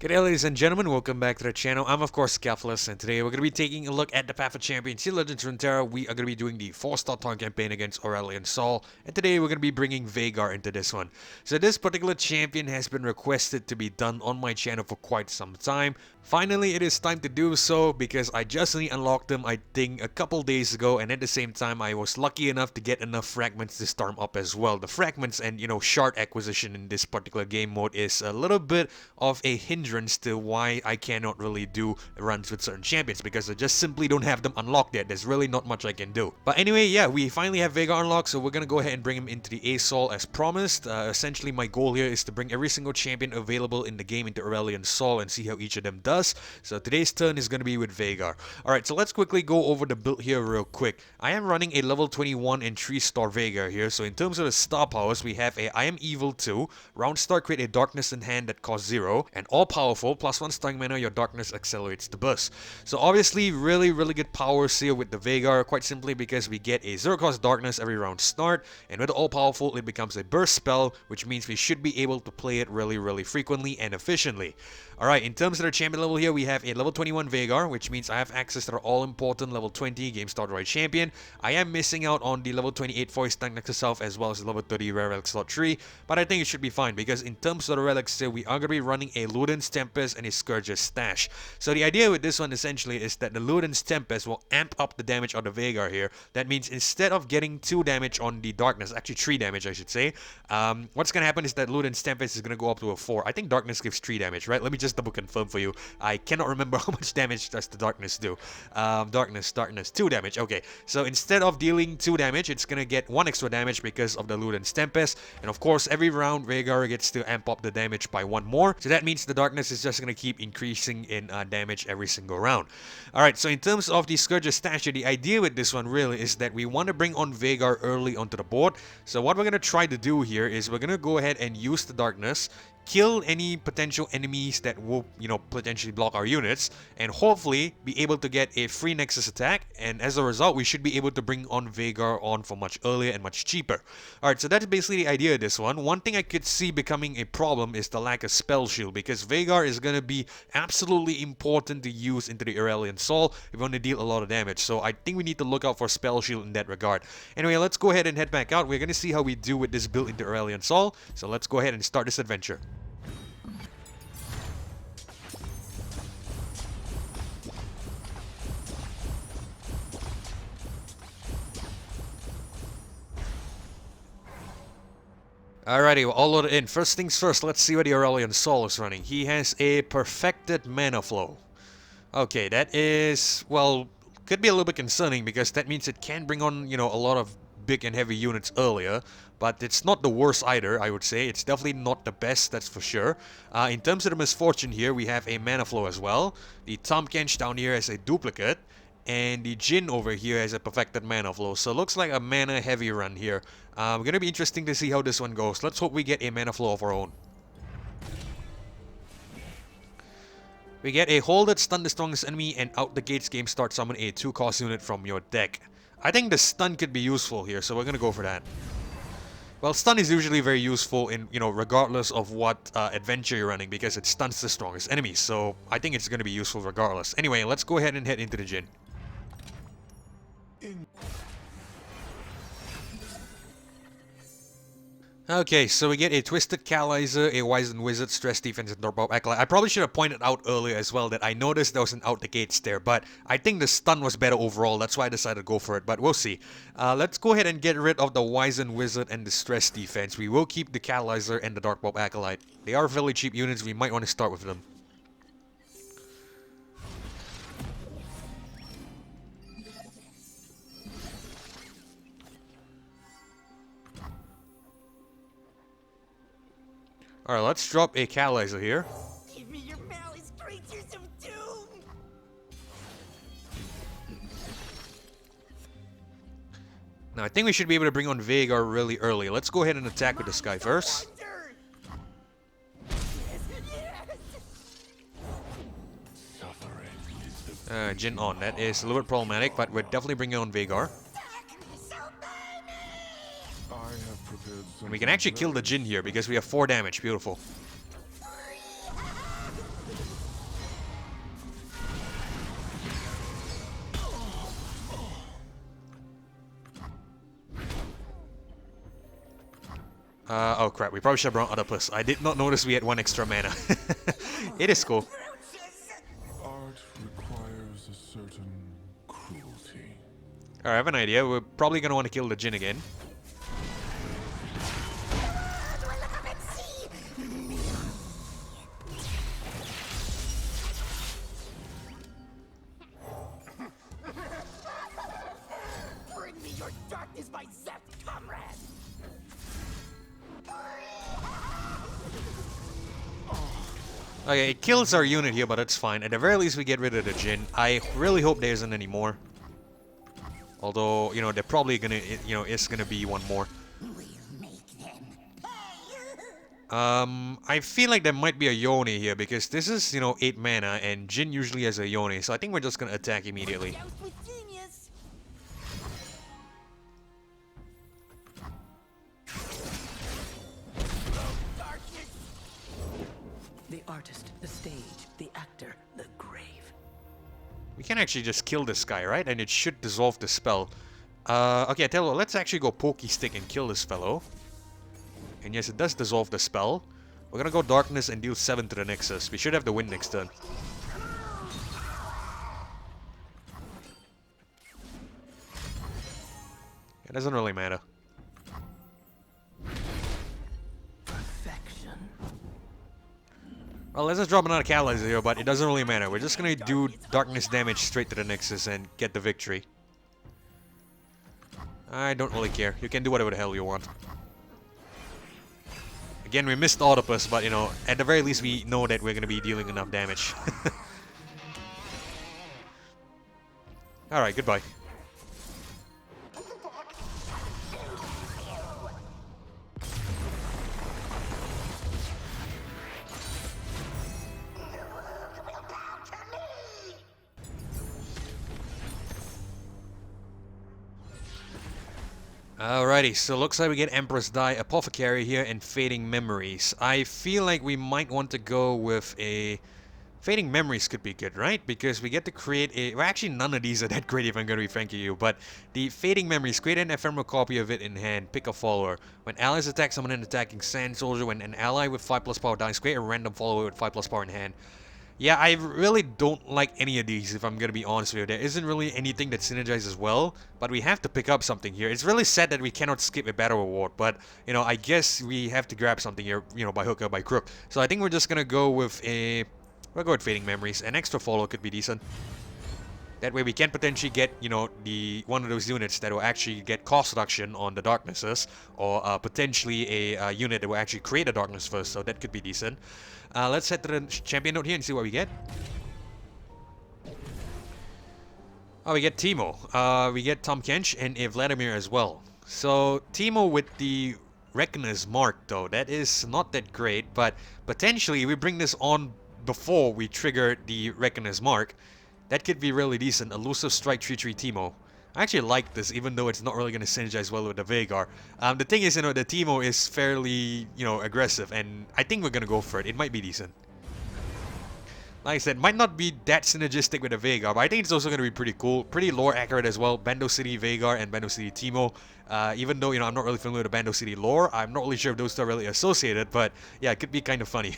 Good day, ladies and gentlemen, welcome back to the channel. I'm of course Scafless, and today we're going to be taking a look at the Path of Champions in Legends of Runeterra. We are going to be doing the 4-star Tahm campaign against Aurelion Sol, and today we're going to be bringing VEIGAR into this one. So this particular champion has been requested to be done on my channel for quite some time. Finally, it is time to do so because I just unlocked him, I think, a couple days ago, and at the same time I was lucky enough to get enough fragments to start him up as well. The fragments and, shard acquisition in this particular game mode is a little bit of a hindrance to why I cannot really do runs with certain champions, because I just simply don't have them unlocked yet. There's really not much I can do. But anyway, yeah, we finally have VEIGAR unlocked, so we're gonna go ahead and bring him into the Ace Sol as promised. Essentially, my goal here is to bring every single champion available in the game into Aurelion Sol and see how each of them does. So today's turn is gonna be with VEIGAR. Alright, so let's quickly go over the build here real quick. I am running a level 21 and 3-star VEIGAR here, so in terms of the star powers, we have a I am evil 2, round start create a darkness in hand that costs 0, and all powerful, +1 stunning mana, your darkness accelerates the burst. So obviously, really good powers here with the VEIGAR, quite simply because we get a 0-cost darkness every round start, and with all powerful, it becomes a burst spell, which means we should be able to play it really frequently and efficiently. Alright, in terms of the champion level here, we have a level 21 VEIGAR, which means I have access to the all-important level 20 game starter right champion. I am missing out on the level 28 voice tank Nexus itself, as well as the level 30 rare relic slot 3, but I think it should be fine, because in terms of the relics here, we are going to be running a Luden's Tempest and a Scourge's Stash. So the idea with this one essentially is that the Luden's Tempest will amp up the damage on the VEIGAR here. That means instead of getting 2 damage on the darkness, actually 3 damage I should say, what's going to happen is that Luden's Tempest is going to go up to a 4. I think darkness gives 3 damage, right? Let me just double confirm for you. I cannot remember how much damage does the darkness do. Darkness, 2 damage. Okay, so instead of dealing 2 damage, it's going to get 1 extra damage because of the Luden's Tempest. And of course, every round, VEIGAR gets to amp up the damage by 1 more. So that means the darkness is just going to keep increasing in damage every single round. Alright, so in terms of the Scourge's Stash, the idea with this one really is that we want to bring on VEIGAR early onto the board. So what we're going to try to do here is we're going to go ahead and use the darkness, kill any potential enemies that will, potentially block our units, and hopefully be able to get a free Nexus attack, and as a result, we should be able to bring on VEIGAR on for much earlier and much cheaper. Alright, so that's basically the idea of this one. One thing I could see becoming a problem is the lack of spell shield, because VEIGAR is going to be absolutely important to use into the Aurelion Sol if we want to deal a lot of damage, so I think we need to look out for spell shield in that regard. Anyway, let's go ahead and head back out. We're going to see how we do with this build into Aurelion Sol, so let's go ahead and start this adventure. Alrighty, we're all loaded in. First things first, let's see what the Aurelion Sol is running. He has a perfected mana flow. Okay, that is, well, could be a little bit concerning because that means it can bring on, a lot of big and heavy units earlier. But it's not the worst either, I would say. It's definitely not the best, that's for sure. In terms of the misfortune here, we have a mana flow as well. The Tahm Kench down here has a duplicate. And the Jhin over here has a perfected mana flow. So it looks like a mana heavy run here. Gonna be interesting to see how this one goes. Let's hope we get a mana flow of our own. We get a hold that stun the strongest enemy, and out the gates game start summon a 2-cost unit from your deck. I think the stun could be useful here, so we're gonna go for that. Well, stun is usually very useful in, regardless of what adventure you're running, because it stuns the strongest enemies. So I think it's gonna be useful regardless. Anyway, let's go ahead and head into the Jhin. Okay, so we get a Twisted Catalyzer, a Wizened Wizard, Stress Defense, and Dorpop Acolyte. I probably should have pointed out earlier as well that I noticed there was an out the gates there, but I think the stun was better overall. That's why I decided to go for it, but we'll see. Let's go ahead and get rid of the Wizened Wizard and the Stress Defense. We will keep the Catalyzer and the Dorpop Acolyte. They are fairly cheap units. We might want to start with them. Alright, let's drop a Catalyzer here. Give me your malice, creatures of doom! Now, I think we should be able to bring on VEIGAR really early. Let's go ahead and attack with the Sky first. Jhin on. That is a little bit problematic, but we're definitely bringing on VEIGAR. And we can actually kill the Jhin here because we have 4 damage. Beautiful. Oh crap, we probably should have brought Oedipus. I did not notice we had 1 extra mana. It is cool. Art requires a certain cruelty. Alright, I have an idea. We're probably gonna want to kill the Jhin again. Do I look up and see? Bring me your darkness, my zapped comrade! Okay, it kills our unit here, but that's fine. At the very least, we get rid of the Jhin. I really hope there isn't any more. Although, you know, they're probably gonna, you know, it's gonna be one more. We'll make them pay. I feel like there might be a Yone here because this is, you know, 8 mana and Jhin usually has a Yone, so I think we're just gonna attack immediately. Doused with genius. Darkness. The artist, the stage, the actor, the grave. We can actually just kill this guy, right? And it should dissolve the spell. Okay, I tell you what, let's actually go Pokey Stick and kill this fellow. And yes, it does dissolve the spell. We're gonna go Darkness and deal 7 to the Nexus. We should have the win next turn. It doesn't really matter. Perfection. Well, let's just drop another Catalyzer here, but it doesn't really matter. We're just gonna do Darkness damage straight to the Nexus and get the victory. I don't really care. You can do whatever the hell you want. Again, we missed Oedipus, but you know, at the very least we know that we're gonna be dealing enough damage. Alright, goodbye. Alrighty, so looks like we get Empress Die, Apothecary here, and Fading Memories. I feel like we might want to go with a... Fading Memories could be good, right? Because we get to create a... Well, actually, none of these are that great if I'm going to be frank with you, but the Fading Memories, create an ephemeral copy of it in hand, pick a follower. When allies attack someone in attacking Sand Soldier, when an ally with 5+ power dies, create a random follower with 5+ power in hand. Yeah, I really don't like any of these, if I'm gonna be honest with you. There isn't really anything that synergizes well, but we have to pick up something here. It's really sad that we cannot skip a battle reward, but, you know, I guess we have to grab something here, you know, by hook or by crook. So I think we're just gonna go with a... We'll go with Fading Memories. An extra follow could be decent. That way we can potentially get, you know, the one of those units that will actually get cost reduction on the darknesses, or potentially a unit that will actually create a darkness first, so that could be decent. Let's head to the champion note here and see what we get. Oh, we get Teemo. We get Tahm Kench and a Vladimir as well. So, Teemo with the Reckoner's Mark, though, that is not that great, but potentially we bring this on before we trigger the Reckoner's Mark. That could be really decent. Elusive Strike 3/3 Teemo. I actually like this, even though it's not really going to synergize well with the Veigar. The thing is, you know, the Teemo is fairly, you know, aggressive, and I think we're going to go for it. It might be decent. Like I said, might not be that synergistic with the Veigar, but I think it's also going to be pretty cool. Pretty lore accurate as well. Bando City Veigar and Bando City Teemo. Even though, you know, I'm not really familiar with the Bando City lore, I'm not really sure if those two are really associated, but yeah, it could be kind of funny.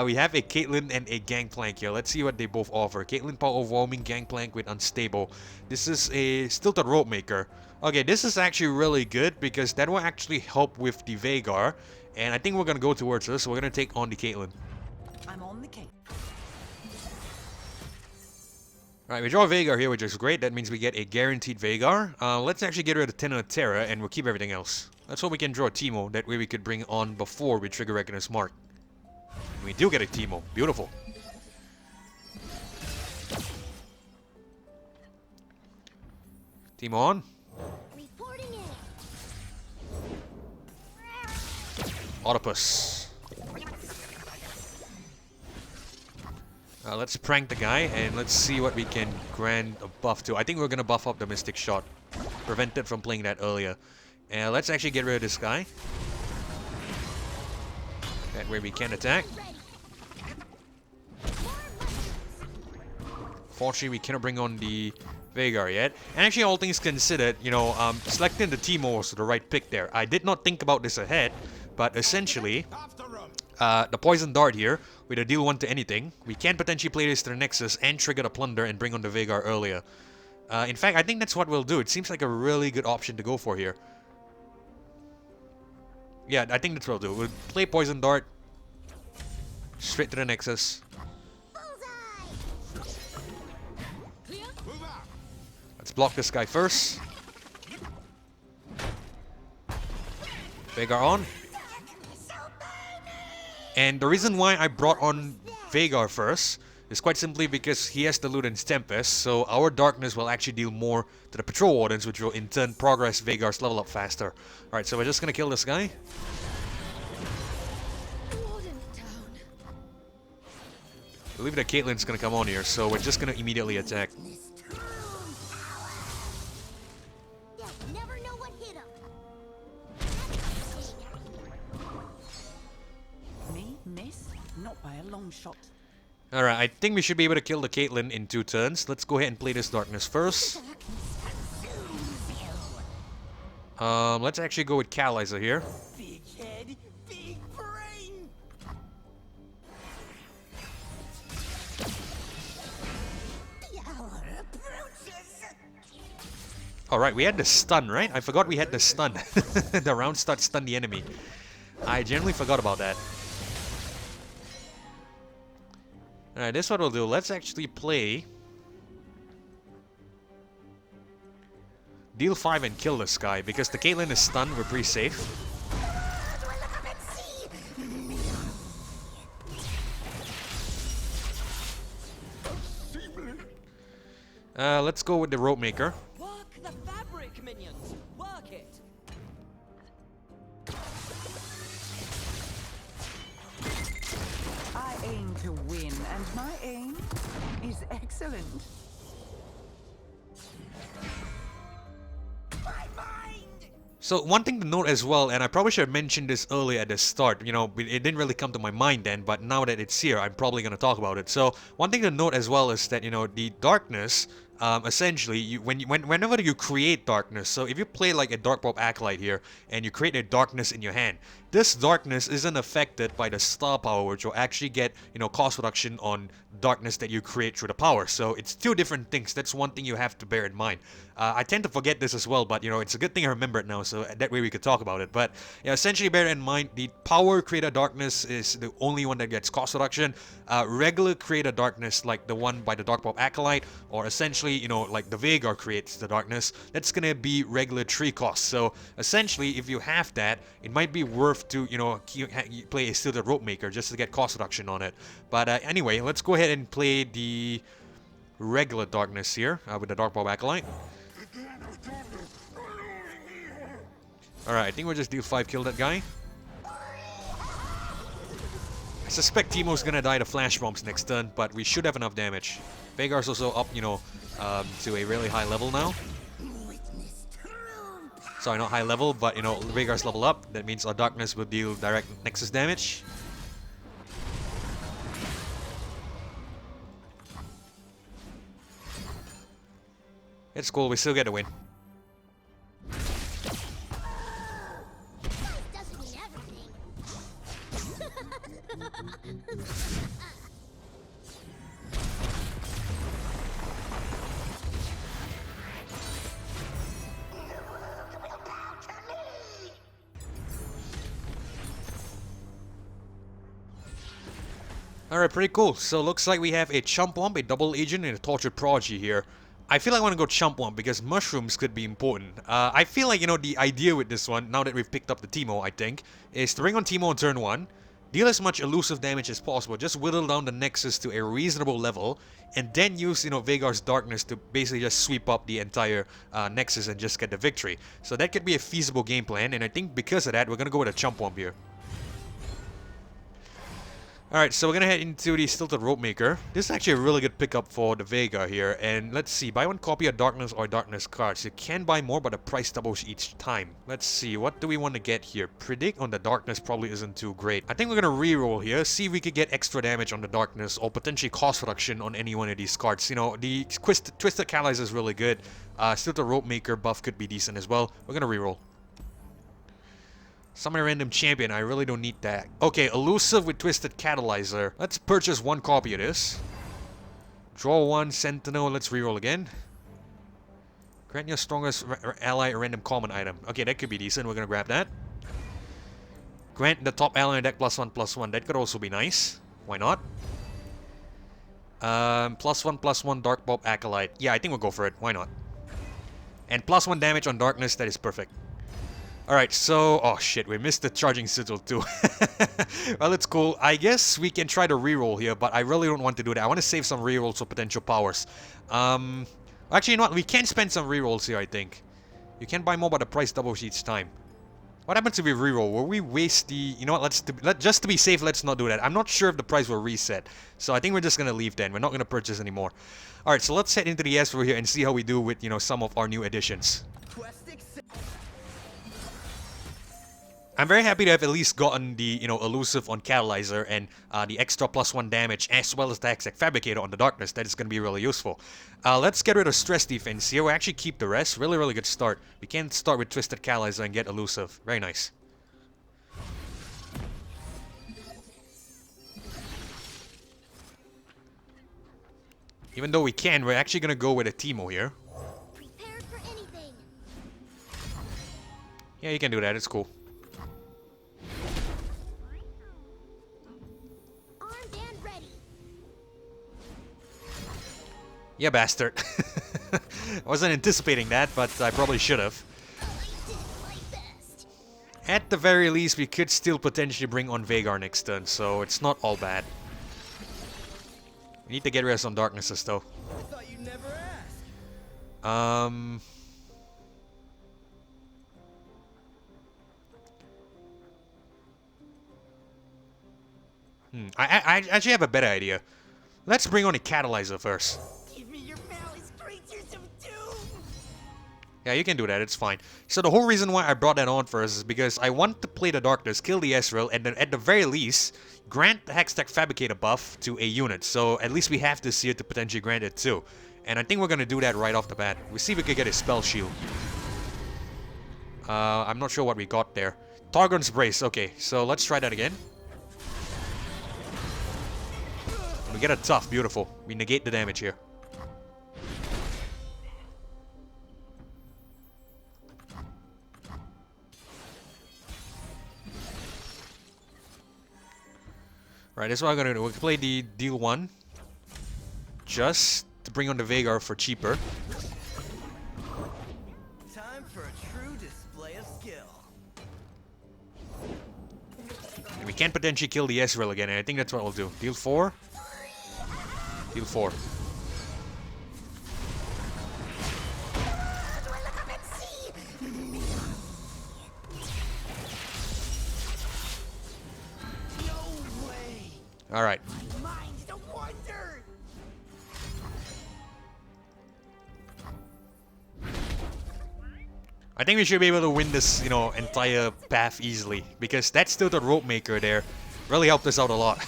We have a Caitlyn and a Gangplank here. Let's see what they both offer. Caitlyn Power Overwhelming, Gangplank with Unstable. This is a Stilted Rope Maker. Okay, this is actually really good because that will actually help with the Veigar, and I think we're going to go towards this, so we're going to take on the Caitlyn. I'm on the case. Alright, we draw a Veigar here, which is great. That means we get a guaranteed Veigar. Let's actually get rid of Tenet of Terra, and we'll keep everything else. Let's hope we can draw a Teemo. That way we could bring on before we trigger Reckoner's Mark. And we do get a Teemo. Beautiful. Teemo on. Reporting in. Oedipus. Let's prank the guy and let's see what we can grant a buff to. I think we're going to buff up the Mystic Shot. Prevented from playing that earlier. And let's actually get rid of this guy. That way we can attack. Fortunately, we cannot bring on the Veigar yet. And actually, all things considered, you know, selecting the Teemo was the right pick there. I did not think about this ahead. But essentially, the Poison Dart here, with a deal 1 to anything, we can potentially play this to the Nexus and trigger the Plunder and bring on the Veigar earlier. In fact, I think that's what we'll do. It seems like a really good option to go for here. Yeah, I think that's what we'll do. We'll play Poison Dart straight to the Nexus. Let's block this guy first. Veigar on. And the reason why I brought on Veigar first is quite simply because he has the Luden's Tempest, so our Darkness will actually deal more to the Patrol Wardens, which will in turn progress Veigar's level up faster. Alright, so we're just gonna kill this guy. I believe that Caitlyn's gonna come on here, so we're just gonna immediately attack. Me miss? Not by a long shot. Alright, I think we should be able to kill the Caitlyn in 2 turns. Let's go ahead and play this Darkness first. Let's actually go with Catalyzer here. Big head, big brain. The hour approaches. Alright, we had the stun, right? I forgot we had the stun. The round start stun the enemy. I generally forgot about that. Alright, this is what we'll do. Let's actually play deal 5 and kill this guy, because the Caitlyn is stunned, we're pretty safe. Let's go with the Rope Maker. Work the fabric, minions. Work it. I aim to win, and my aim is excellent. My mind. So one thing to note as well, and I probably should have mentioned this earlier at the start, you know, it didn't really come to my mind then, but now that it's here, I'm probably going to talk about it. So one thing to note as well is that, you know, the Darkness, essentially, whenever you create Darkness, so if you play like a Dark Pulp Acolyte here, and you create a Darkness in your hand, this Darkness isn't affected by the Star Power, which will actually get, you know, cost reduction on Darkness that you create through the power. So it's 2 different things. That's one thing you have to bear in mind. I tend to forget this as well, but, you know, it's a good thing I remember it now, so that way we could talk about it. But, yeah, essentially bear in mind, the Power Creator Darkness is the only one that gets cost reduction. Regular Creator Darkness, like the one by the Dark Pulp Acolyte, or essentially, you know, like the Veigar creates the Darkness, that's gonna be regular tree cost. So, essentially, if you have that, it might be worth to, you know, play a Steel Rope Maker just to get cost reduction on it. But anyway, let's go ahead and play the regular Darkness here with the Dark Pulp Acolyte. Alright, I think we'll just deal 5, kill that guy. I suspect Teemo's gonna die to Flash Bombs next turn, but we should have enough damage. Veigar's also up, you know, to a really high level now. Sorry, not high level, but, you know, Veigar's level up. That means our Darkness will deal direct Nexus damage. It's cool, we still get a win. Doesn't mean everything. Alright, pretty cool. So looks like we have a Chump Wump, a Double Agent, and a Tortured Prodigy here. I feel like I want to go Chump Wump because mushrooms could be important. I feel like, you know, the idea with this one, now that we've picked up the Teemo, I think, is to bring on Teemo on turn 1, deal as much elusive damage as possible, just whittle down the Nexus to a reasonable level, and then use, you know, Veigar's Darkness to basically just sweep up the entire Nexus and just get the victory. So that could be a feasible game plan, and I think because of that, we're going to go with a Chump Wump here. Alright, so we're gonna head into the Stilted Rope Maker. This is actually a really good pickup for the Veigar here. And let's see, buy 1 copy of Darkness or Darkness cards. You can buy more, but the price doubles each time. Let's see, what do we want to get here? Predict on the Darkness probably isn't too great. I think we're gonna reroll here, see if we could get extra damage on the Darkness or potentially cost reduction on any one of these cards. You know, the Twisted Catalyzer is really good. Stilted Rope Maker buff could be decent as well. We're gonna reroll. Summon a random champion. I really don't need that. Okay, elusive with twisted catalyzer. Let's purchase one copy of this. Draw one sentinel. Let's reroll again. Grant your strongest ally a random common item. Okay, that could be decent. We're gonna grab that. Grant the top ally in deck +1/+1. That could also be nice. Why not? +1/+1 Dark Bulb Acolyte. Yeah, I think we'll go for it. Why not? And +1 damage on darkness. That is perfect. Alright, so... Oh shit, we missed the charging sigil too. Well, it's cool. I guess we can try to reroll here, but I really don't want to do that. I want to save some rerolls for potential powers. Actually, you know what? We can spend some rerolls here, I think. You can buy more, but the price doubles each time. What happens if we reroll? Will we waste the... You know what? Just to be safe, let's not do that. I'm not sure if the price will reset. So I think we're just going to leave then. We're not going to purchase anymore. Alright, so let's head into the Ezreal here and see how we do with, you know, some of our new additions. I'm very happy to have at least gotten the, you know, elusive on Catalyzer and the extra +1 damage as well as the Hextech Fabricator on the Darkness. That is going to be really useful. Let's get rid of Stress Defense here. We'll actually keep the rest. Really, really good start. We can start with Twisted Catalyzer and get elusive. Very nice. Even though we can, we're actually going to go with a Teemo here. Prepared for anything. Yeah, you can do that. It's cool. Armed and ready. Yeah, bastard. I wasn't anticipating that, but I probably should have. I did my best. At the very least, we could still potentially bring on Veigar next turn, so it's not all bad. We need to get rid of some darknesses, though. I thought you'd never ask. I actually have a better idea. Let's bring on a Catalyzer first. Give me your malice, creatures of doom. Yeah, you can do that. It's fine. So the whole reason why I brought that on first is because I want to play the Darkness, kill the Ezreal, and then at the very least, grant the Hextech Fabricator buff to a unit. So at least we have this here to potentially grant it too. And I think we're going to do that right off the bat. We'll see if we can get a Spell Shield. I'm not sure what we got there. Targon's Brace. Okay, so let's try that again. We get a tough. Beautiful. We negate the damage here. Right, that's what I'm gonna do. We'll play the deal 1. Just to bring on the Veigar for cheaper. Time for a true display of skill. And we can potentially kill the Ezreal again, and I think that's what we'll do. Deal 4. Deal 4. Do I look up and see? No way. Alright. Mind's a wonder. I think we should be able to win this, you know, entire path easily. Because that's still the rope maker there. Really helped us out a lot.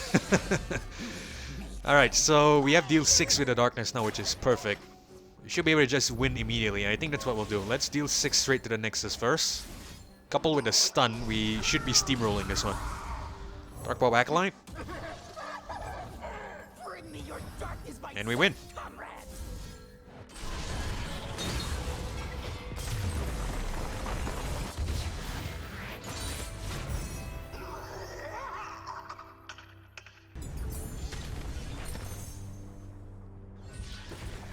Alright, so we have deal 6 with the Darkness now, which is perfect. We should be able to just win immediately, and I think that's what we'll do. Let's deal 6 straight to the Nexus first. Coupled with the stun, we should be steamrolling this one. Dark Bulb Acolyte. Bring me your darkness, my And we win. comrade.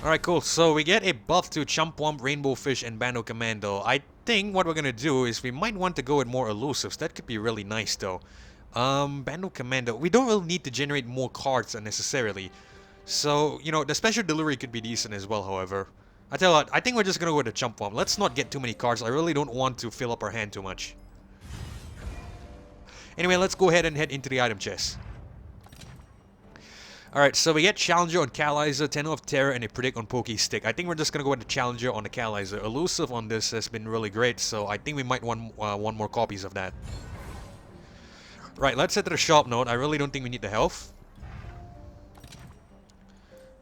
Alright, cool. So we get a buff to Chump-Wump, Rainbow Fish, and Bando Commando. I think what we're gonna do is we might want to go with more elusives. That could be really nice, though. Bando Commando. We don't really need to generate more cards unnecessarily. So, you know, the special delivery could be decent as well, however. I tell you what, I think we're just gonna go with the Chump-Wump. Let's not get too many cards. I really don't want to fill up our hand too much. Anyway, let's go ahead and head into the item chest. Alright, so we get Challenger on Catalyzer, Tenor of Terror, and a Predict on Poké Stick. I think we're just going to go with the Challenger on the Catalyzer. Elusive on this has been really great, so I think we might want more copies of that. Right, let's head to the shop note. I really don't think we need the health.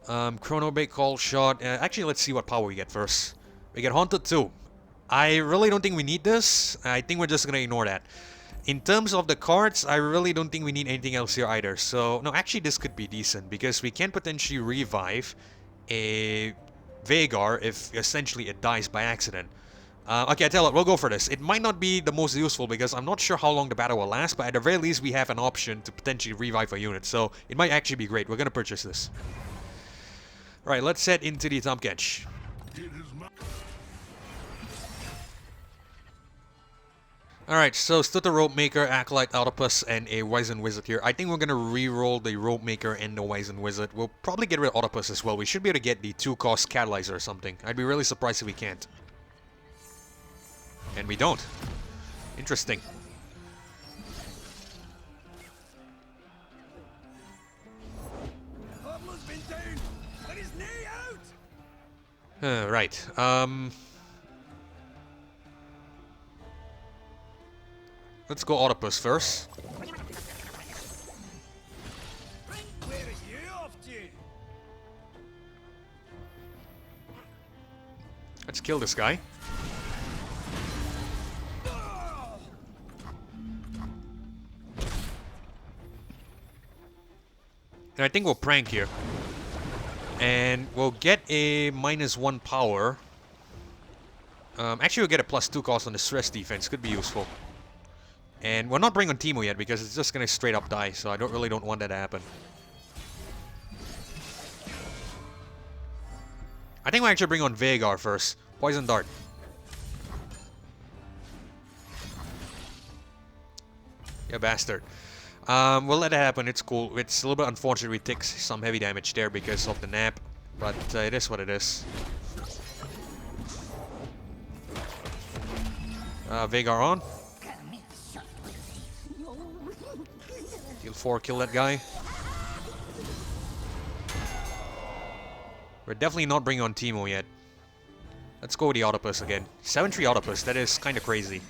Chrono Bait, Call Shot. Actually, let's see what power we get first. We get Haunted 2. I really don't think we need this. I think we're just going to ignore that. In terms of the cards, I really don't think we need anything else here either. So, no, actually this could be decent because we can potentially revive a Veigar if essentially it dies by accident. Okay, I tell you what, we'll go for this. It might not be the most useful because I'm not sure how long the battle will last, but at the very least we have an option to potentially revive a unit. So, it might actually be great. We're gonna purchase this. Alright, let's head into the Tahm Kench. Alright, so stood the Rope Maker, Acolyte, Octopus, and a Wizened Wizard here. I think we're gonna re-roll the Rope Maker and the Wizened Wizard. We'll probably get rid of Octopus as well. We should be able to get the 2-cost Catalyzer or something. I'd be really surprised if we can't. And we don't. Interesting. Pablo's been down, but his knee out. Right. Let's go Octopus first. Where are you off to? Let's kill this guy. And I think we'll prank here. And we'll get a -1 power. Actually, we'll get a +2 cost on the stress defense. Could be useful. And we're not bringing on Teemo yet because it's just gonna straight up die, so I really don't want that to happen. I think we'll actually bring on Veigar first. Poison Dart. Yeah, bastard. We'll let it happen, it's cool. It's a little bit unfortunate we take some heavy damage there because of the nap, but it is what it is. Veigar on. Deal 4, kill that guy. We're definitely not bringing on Teemo yet. Let's go with the Octopus again. 7-3 Octopus, that is kind of crazy.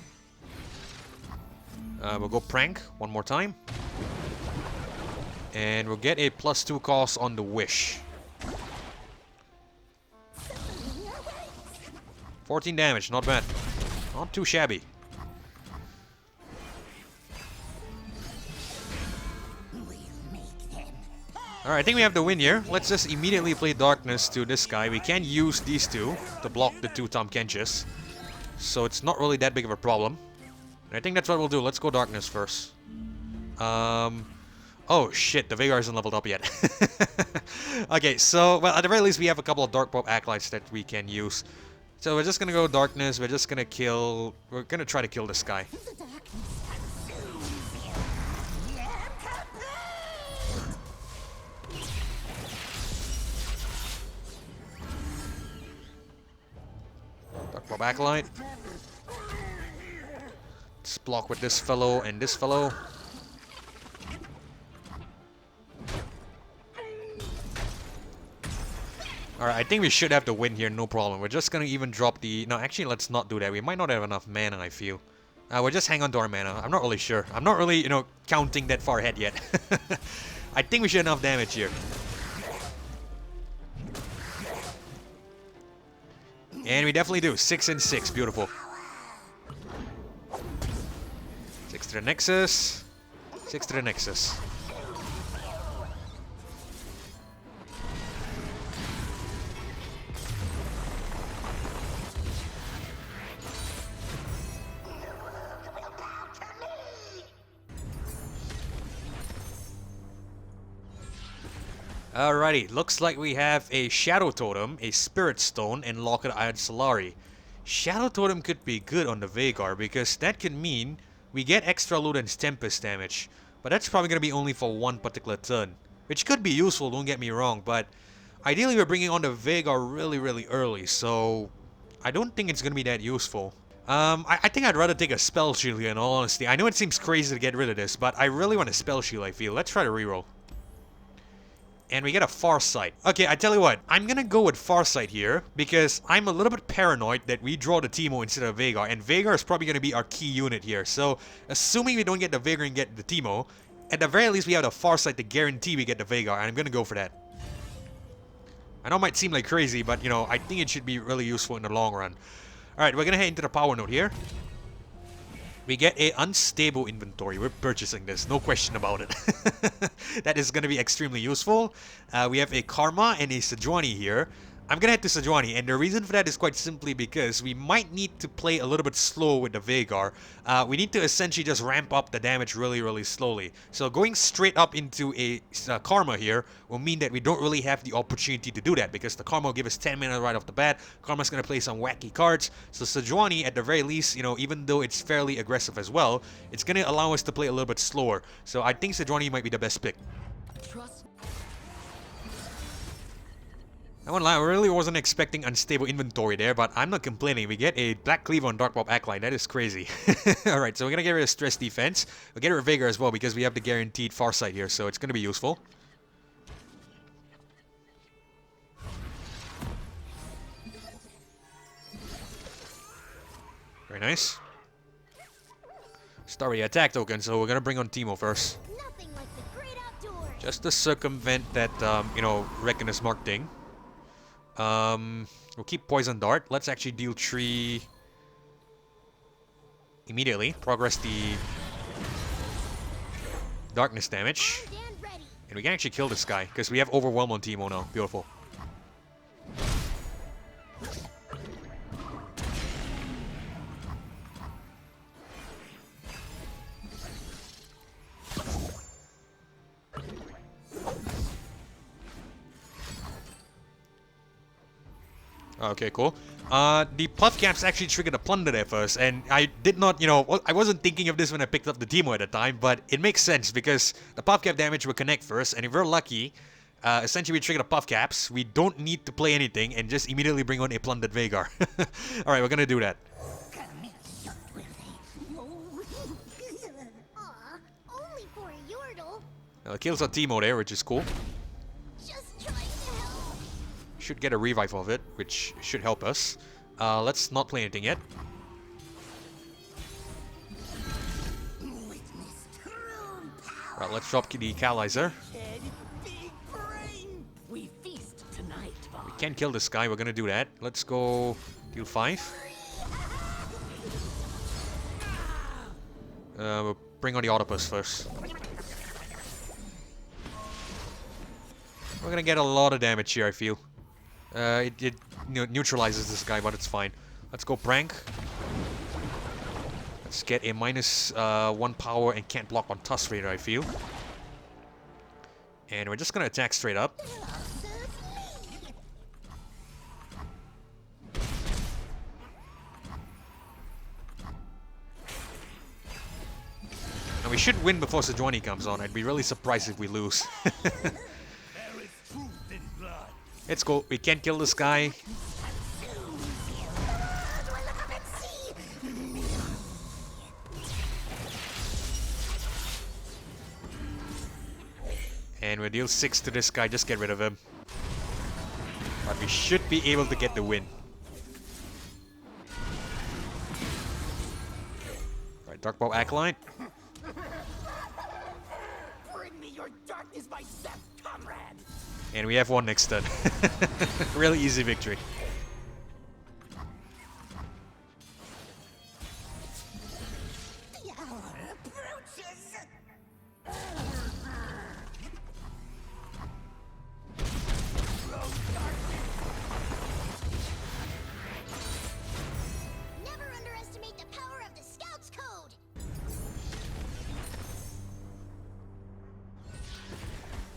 We'll go Prank one more time. And we'll get a +2 cost on the Wish. 14 damage, not bad. Not too shabby. Alright, I think we have the win here. Let's just immediately play Darkness to this guy. We can use these two to block the 2 Tahm Kenches. So it's not really that big of a problem. And I think that's what we'll do. Let's go Darkness first. Oh shit, the Veigar isn't leveled up yet. Okay, so, well, at the very least we have a couple of Dark Pop Acolytes that we can use. So we're just gonna go Darkness, we're just gonna kill... We're gonna try to kill this guy. Dark Pop Acolyte. Let's block with this fellow and this fellow. Alright, I think we should have the win here, no problem. We're just gonna even drop the... No, actually, let's not do that. We might not have enough mana, I feel. We'll just hang on to our mana. I'm not really sure. I'm not really, you know, counting that far ahead yet. I think we should have enough damage here. And we definitely do. 6 and 6. Beautiful. 6 to the Nexus. 6 to the Nexus. Alrighty, looks like we have a Shadow Totem, a Spirit Stone, and Locket Iron Solari. Shadow Totem could be good on the Veigar because that could mean we get extra loot and Tempest damage. But that's probably going to be only for one particular turn. Which could be useful, don't get me wrong, but ideally we're bringing on the Veigar really early, so I don't think it's going to be that useful. I think I'd rather take a Spell Shield here in all honesty. I know it seems crazy to get rid of this, but I really want a Spell Shield, I feel. Let's try to reroll. And we get a Farsight. Okay, I tell you what, I'm gonna go with Farsight here because I'm a little bit paranoid that we draw the Teemo instead of Veigar, and Veigar is probably gonna be our key unit here. So, assuming we don't get the Veigar and get the Teemo, at the very least we have the Farsight to guarantee we get the Veigar, and I'm gonna go for that. I know it might seem like crazy, but you know, I think it should be really useful in the long run. Alright, we're gonna head into the power node here. We get a unstable inventory. We're purchasing this, no question about it. That is going to be extremely useful. We have a Karma and a Sejuani here. I'm going to head to Sejuani, and the reason for that is quite simply because we might need to play a little bit slow with the Veigar. We need to essentially just ramp up the damage really slowly. So going straight up into a Karma here will mean that we don't really have the opportunity to do that, because the Karma will give us 10 mana right off the bat. Karma's going to play some wacky cards. So Sejuani, at the very least, you know, even though it's fairly aggressive as well, it's going to allow us to play a little bit slower. So I think Sejuani might be the best pick. Trust. I won't lie, I really wasn't expecting unstable inventory there, but I'm not complaining. We get a Black Cleaver on Dark Pop Acolyte. That is crazy. Alright, so we're going to get rid of Stress Defense. We'll get rid of Veigar as well, because we have the guaranteed Farsight here, so it's going to be useful. Very nice. Start with the attack token, so we're going to bring on Teemo first. Nothing like the great outdoors. Just to circumvent that, you know, Reckoners Mark thing. We'll keep Poison Dart. Let's actually deal 3 immediately. Progress the darkness damage. And we can actually kill this guy, because we have Overwhelm on Teemo now. Beautiful. Okay, cool. The puff caps actually triggered a plunder there first, and I did not, you know, I wasn't thinking of this when I picked up the Teemo at the time, but it makes sense because the puff cap damage will connect first, and if we're lucky, essentially we trigger the puff caps, we don't need to play anything, and just immediately bring on a plundered Veigar. Alright, we're gonna do that. Aw, only for a Yordle. It kills our Teemo there, which is cool. Just trying to help. Should get a revive of it, which should help us. Let's not play anything yet. Right, let's drop the Catalyzer. We feast tonight, We can kill this guy, we're gonna do that. Let's go deal 5. We'll bring on the Autopus first. We're gonna get a lot of damage here, I feel. It you know, neutralizes this guy, but it's fine. Let's go Prank. Let's get a -1 power and can't block on Tusk Raider, I feel. And we're just gonna attack straight up. And we should win before Sejuani comes on. I'd be really surprised if we lose. It's cool. We can't kill this guy. And we deal 6 to this guy. Just get rid of him. But we should be able to get the win. Alright, Dark Ball Acolyte. Bring me your darkness, my Seth comrade. And we have one next turn. Really easy victory. The hour approaches. Never underestimate the power of the Scout's Code.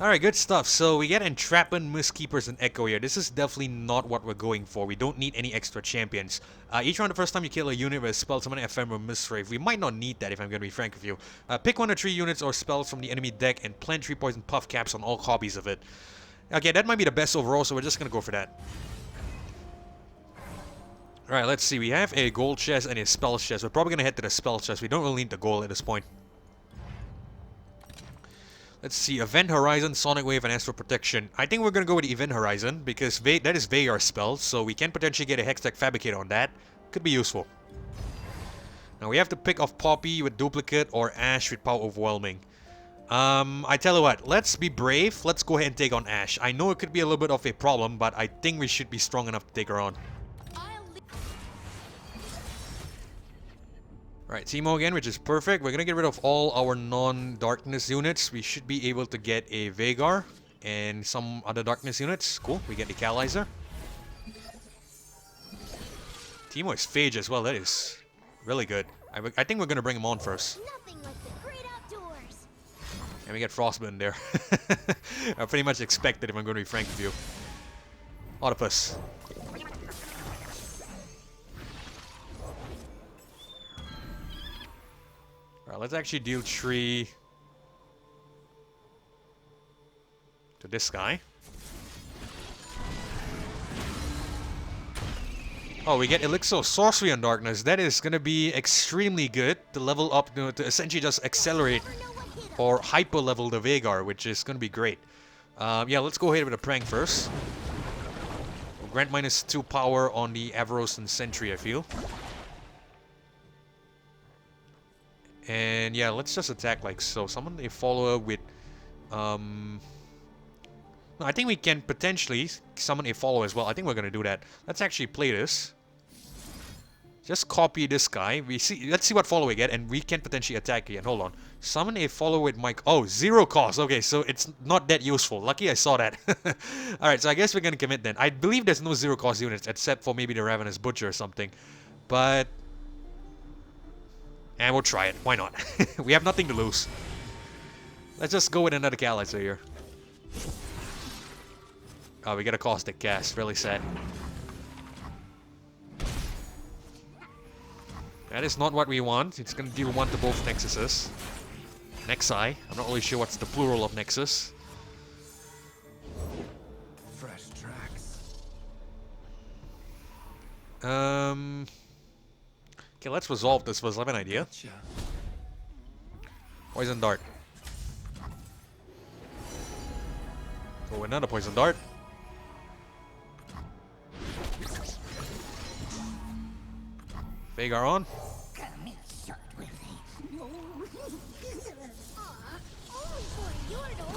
Alright, good stuff. So we get Entrapment, Mistkeepers, and Echo here. This is definitely not what we're going for. We don't need any extra champions. Each round, the first time you kill a unit with a spell, summon an Ephemeral Mistwraith. We might not need that if I'm going to be frank with you. Pick 1 or 3 units or spells from the enemy deck and plant 3 poison puff caps on all copies of it. Okay, that might be the best overall, so we're just going to go for that. Alright, let's see. We have a gold chest and a spell chest. We're probably going to head to the spell chest. We don't really need the gold at this point. Let's see, Event Horizon, Sonic Wave, and Astral Protection. I think we're going to go with the Event Horizon, because that is VEIGAR'S spell, so we can potentially get a Hextech Fabricator on that. Could be useful. Now we have to pick off Poppy with Duplicate or Ashe with Power Overwhelming. I tell you what, let's be brave. Let's go ahead and take on Ashe. I know it could be a little bit of a problem, but I think we should be strong enough to take her on. Alright, Teemo again, which is perfect. We're gonna get rid of all our non-darkness units. We should be able to get a Veigar and some other darkness units. Cool, we get the Catalyzer. Teemo is Phage as well, that is really good. I think we're gonna bring him on first. Nothing like the great outdoors. And we get Frostburn there. I pretty much expected, if I'm going to be frank with you. Octopus. Alright, let's actually deal 3 to this guy. Oh, we get Elixir Sorcery and Darkness. That is going to be extremely good to level up, to essentially just accelerate or hyper level the Veigar, which is going to be great. Yeah, let's go ahead with a prank first. We'll grant -2 power on the Avaros and Sentry, I feel. And yeah, let's just attack like so. Summon a follower with... No, I think we can potentially summon a follower as well. I think we're going to do that. Let's actually play this. Just copy this guy. Let's see what follow we get, and we can potentially attack again. Hold on. Summon a follower with Mike. Oh, 0 cost. Okay, so it's not that useful. Lucky I saw that. Alright, so I guess we're going to commit then. I believe there's no 0 cost units, except for maybe the Ravenous Butcher or something. But... and we'll try it. Why not? We have nothing to lose. Let's just go with another Catalyzer here. Oh, we get a caustic cast. Really sad. That is not what we want. It's going to deal 1 to both Nexuses. Nexi. I'm not really sure what's the plural of Nexus. Fresh tracks. Okay, let's resolve this first. I have an idea. Gotcha. Poison Dart. Oh, another Poison Dart. Veigar on. Come here, short with me. Only for a Yordle.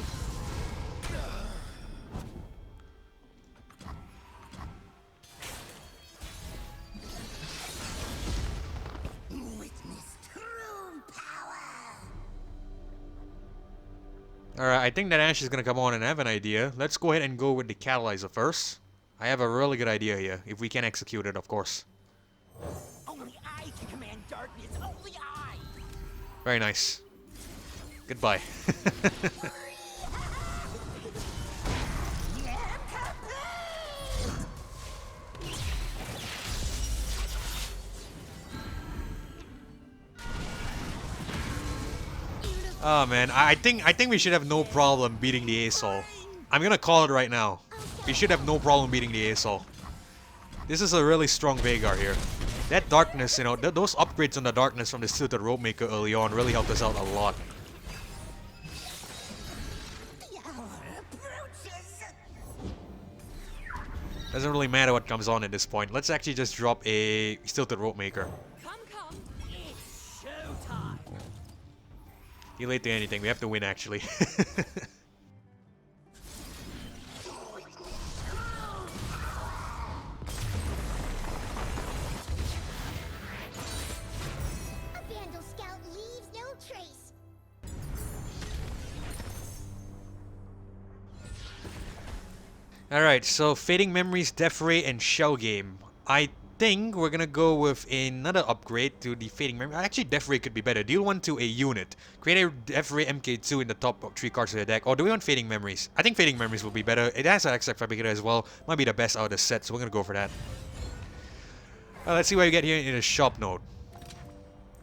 Witness true power. Alright, I think that Ashe is going to come on and have an idea. Let's go ahead and go with the Catalyzer first. I have a really good idea here, if we can execute it, of course. Only I can command darkness. Only I. Very nice. Goodbye. Oh man, I think we should have no problem beating the Asol. I'm gonna call it right now. We should have no problem beating the Asol. This is a really strong Veigar here. That darkness, you know, those upgrades on the darkness from the Tilted Rope Maker early on really helped us out a lot. Doesn't really matter what comes on at this point. Let's actually just drop a Tilted Rope Maker. Come, it's showtime. Too late to anything. We have to win, actually. Alright, so Fading Memories, Death Ray, and Shell Game. I think we're gonna go with another upgrade to the Fading Memory. Actually, Death Ray could be better. Deal 1 to a unit. Create a Death Ray MK2 in the top 3 cards of the deck. Or do we want Fading Memories? I think Fading Memories will be better. It has an Exact Fabricator as well. Might be the best out of the set, so we're gonna go for that. Let's see what we get here in the shop node.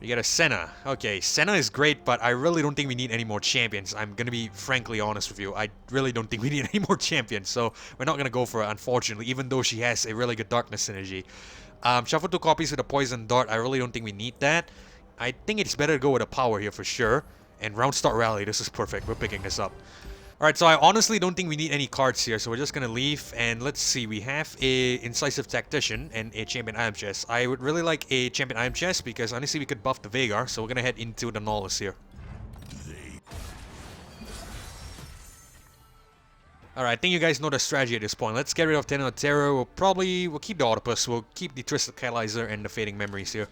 We get a Senna. Okay, Senna is great, but I really don't think we need any more champions. I'm gonna be frankly honest with you. I really don't think we need any more champions, so we're not gonna go for it, unfortunately, even though she has a really good darkness synergy. Shuffle 2 copies with a Poison Dart. I really don't think we need that. I think it's better to go with a power here for sure. And Round Start Rally, this is perfect. We're picking this up. Alright, so I honestly don't think we need any cards here, so we're just gonna leave, and let's see, we have a Incisive Tactician and a Champion Item Chest. I would really like a Champion Item Chest, because honestly we could buff the Veigar, so we're gonna head into the Nautilus here. Alright, I think you guys know the strategy at this point. Let's get rid of Tenor Terror. We'll keep the Octopus, we'll keep the Twisted Catalyzer and the Fading Memories here.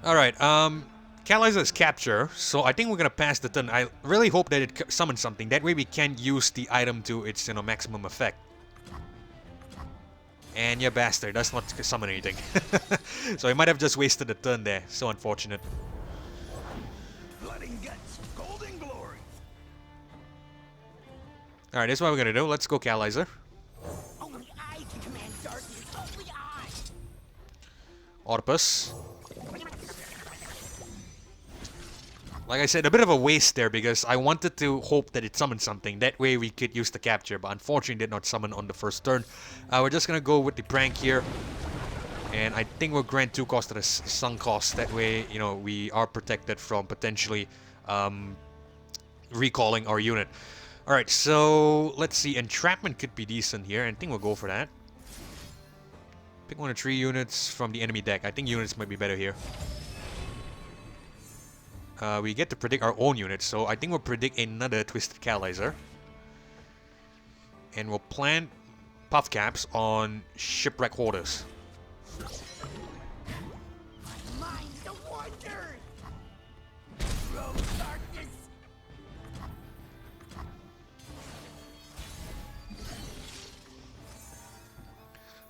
Alright, Catalyzer is capture, so I think we're gonna pass the turn. I really hope that it summons something. That way we can use the item to its, you know, maximum effect. And your bastard does not summon anything. So I might have just wasted the turn there. So unfortunate. Blood and guts, golden glory. Alright, this is what we're gonna do. Let's go Catalyzer. Only I can command darkness. Only I. Oedipus. Like I said, a bit of a waste there because I wanted to hope that it summoned something. That way we could use the capture, but unfortunately did not summon on the first turn. We're just gonna go with the prank here. And I think we'll grant 2 cost to the sunk cost. That way, you know, we are protected from potentially recalling our unit. Alright, so let's see. Entrapment could be decent here. I think we'll go for that. Pick 1 of 3 units from the enemy deck. I think units might be better here. We get to predict our own units, so I think we'll predict another Twisted Catalyzer. And we'll plant Puff Caps on Shipwreck Hoarders. My mind's a wonder. Throw darkness.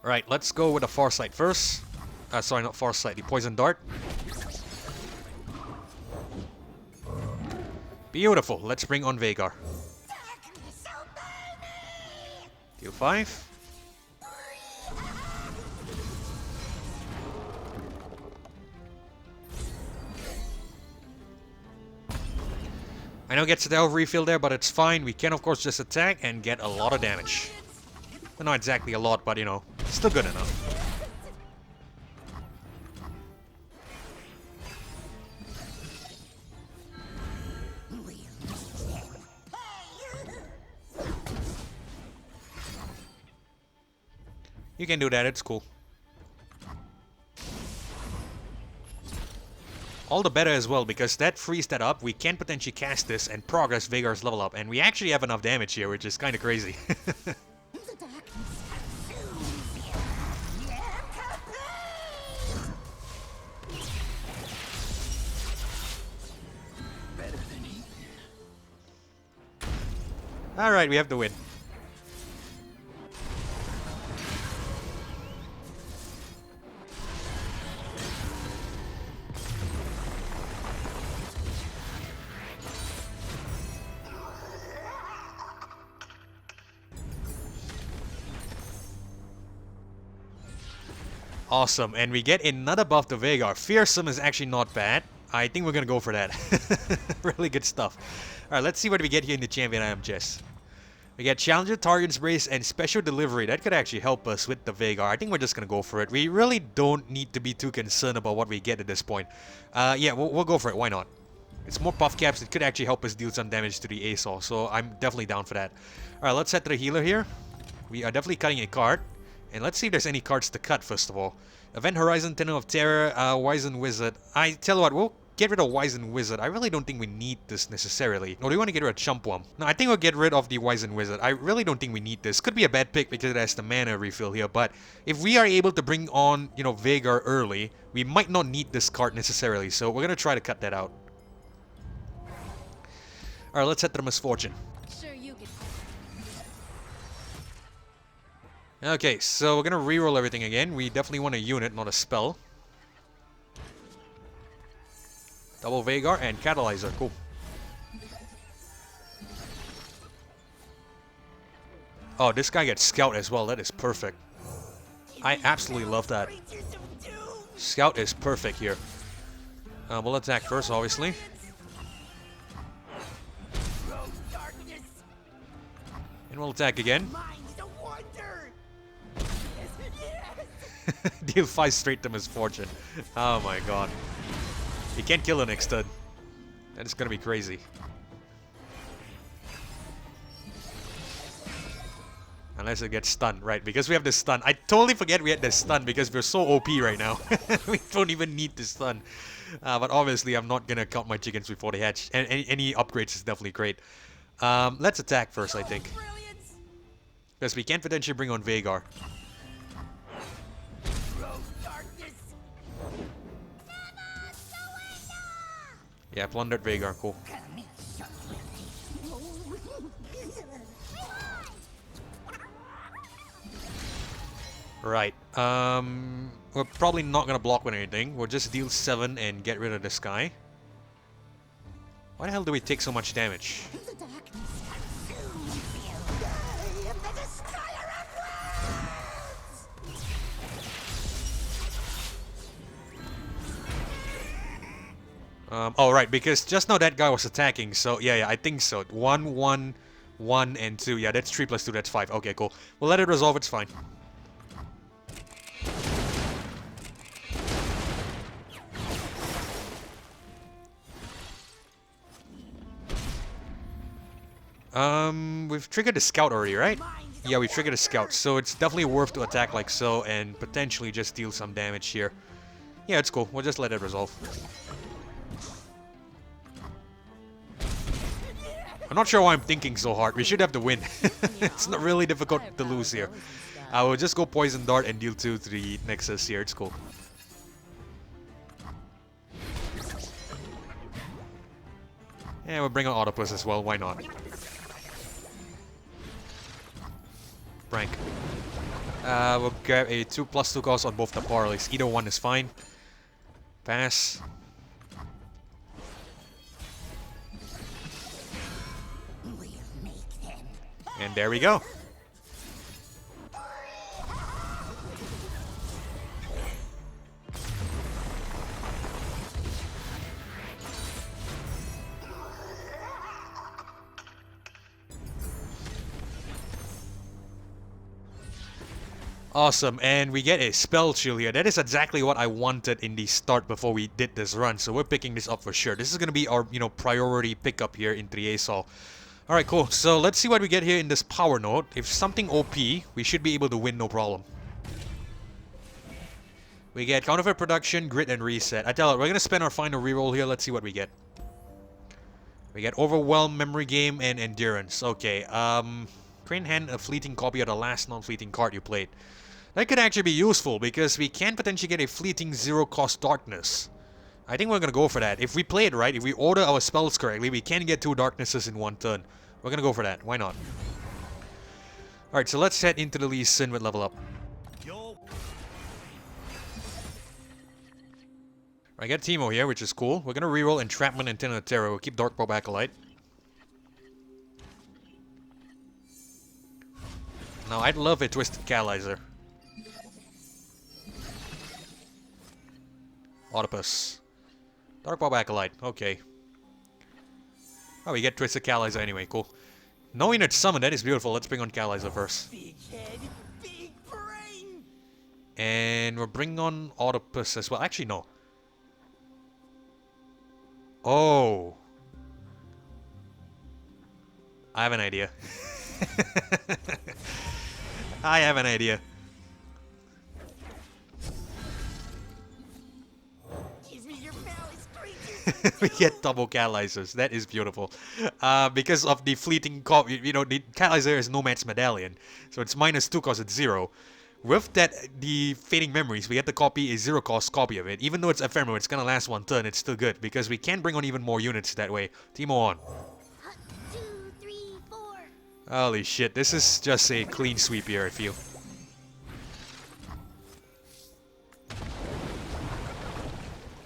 Alright, let's go with the Farsight first. Sorry, not Farsight, the Poison Dart. Beautiful. Let's bring on Veigar. Darkness, obey me. Deal 5. I know it gets the health refill there, but it's fine. We can, of course, just attack and get a lot of damage. Well, not exactly a lot, but, you know, still good enough. You can do that, it's cool. All the better as well, because that frees that up. We can potentially cast this and progress Veigar's level up. And we actually have enough damage here, which is kind of crazy. The darkness consumes you. Yeah, kaboom! Better than eating. Alright, we have the win. Awesome, and we get another buff to Veigar. Fearsome is actually not bad. I think we're gonna go for that. Really good stuff. Alright, let's see what we get here in the champion item chest. We get Challenger, Target's Brace, and Special Delivery. That could actually help us with the Veigar. I think we're just gonna go for it. We really don't need to be too concerned about what we get at this point. Yeah, we'll go for it. Why not? It's more buff caps. It could actually help us deal some damage to the Azir, so I'm definitely down for that. Alright, let's head to the healer here. We are definitely cutting a card. And let's see if there's any cards to cut, first of all. Event Horizon, Tenor of Terror, Wizened Wizard. I tell you what, we'll get rid of Wizened Wizard. I really don't think we need this necessarily. Or do you want to get rid of Chumpwump? No, I think we'll get rid of the Wizened Wizard. I really don't think we need this. Could be a bad pick because it has the mana refill here. But if we are able to bring on, you know, Veigar early, we might not need this card necessarily. So we're going to try to cut that out. Alright, let's head to the Misfortune. Sure you can. Okay, so we're gonna reroll everything again. We definitely want a unit, not a spell. Double Veigar and Catalyzer, cool. Oh, this guy gets Scout as well, that is perfect. I absolutely love that. Creatures of doom. Scout is perfect here. We'll attack first, obviously. Throw darkness. And we'll attack again. Mind's a wonder. Yes. Deal 5 straight to Misfortune. Oh my god. He can't kill the next turn. That is gonna be crazy. Unless it gets stunned, right? Because we have the stun. I totally forget we had the stun because we're so OP right now. We don't even need the stun. But obviously, I'm not gonna count my chickens before they hatch. And any upgrades is definitely great. Let's attack first, I think. Brilliance. Because we can potentially bring on Veigar. Throw darkness. Yeah, plundered Veigar, cool. Right. We're probably not gonna block with anything. We'll just deal 7 and get rid of this guy. Why the hell do we take so much damage? The darkness consumes you. I am the destroyer of worlds! Oh, right, because just now that guy was attacking, so yeah, I think so. 1, 1, 1, and 2. Yeah, that's 3 plus 2, that's 5. Okay, cool. We'll let it resolve, it's fine. We've triggered the scout already, right? Yeah, we triggered a scout, so it's definitely worth to attack like so and potentially just deal some damage here. Yeah, it's cool. We'll just let it resolve. I'm not sure why I'm thinking so hard. We should have the win. It's not really difficult to lose here. I will just go Poison Dart and deal 2 to the Nexus here. It's cool. Yeah, we'll bring on Octopus as well. Why not? Prank. We'll grab a 2+2 cost on both the Parleys. Either one is fine. Pass. And there we go. Awesome, and we get a spell chill here. That is exactly what I wanted in the start before we did this run, so we're picking this up for sure. This is gonna be our, priority pickup here in 3A Sol. Alright, cool. So let's see what we get here in this power node. If something OP, we should be able to win no problem. We get counterfeit production, grit, and reset. I tell you, we're gonna spend our final reroll here. Let's see what we get. We get overwhelm, memory game, and endurance. Okay, Crane hand a fleeting copy of the last non-fleeting card you played. That could actually be useful because we can potentially get a fleeting 0-cost darkness. I think we're gonna go for that. If we play it right, if we order our spells correctly, we can get 2 darknesses in 1 turn. We're gonna go for that. Why not? Alright, so let's head into the Lee Sin with level up. I get Teemo here, which is cool. We're gonna reroll Entrapment and Tin of Terror. We'll keep Dark Pop Acolyte. Now, I'd love a Twisted Catalyzer. Octopus. Dark Pop Acolyte. Okay. Oh, we get Twisted Catalyzer anyway. Cool. Knowing it's summoned, that is beautiful. Let's bring on Catalyzer first. Big head, big brain! And we're bringing on Octopus as well. Actually, no. Oh. I have an idea. I have an idea. Give me your malice, creatures! We get double catalyzers. That is beautiful. Because of the fleeting copy, the catalyzer is Nomad's Medallion, so it's -2 cost it's 0. With that, the fading memories, we get to copy a 0-cost copy of it. Even though it's ephemeral, it's gonna last 1 turn. It's still good because we can bring on even more units that way. Teemo on. 2, 3, 4. Holy shit, this is just a clean sweep here, I feel.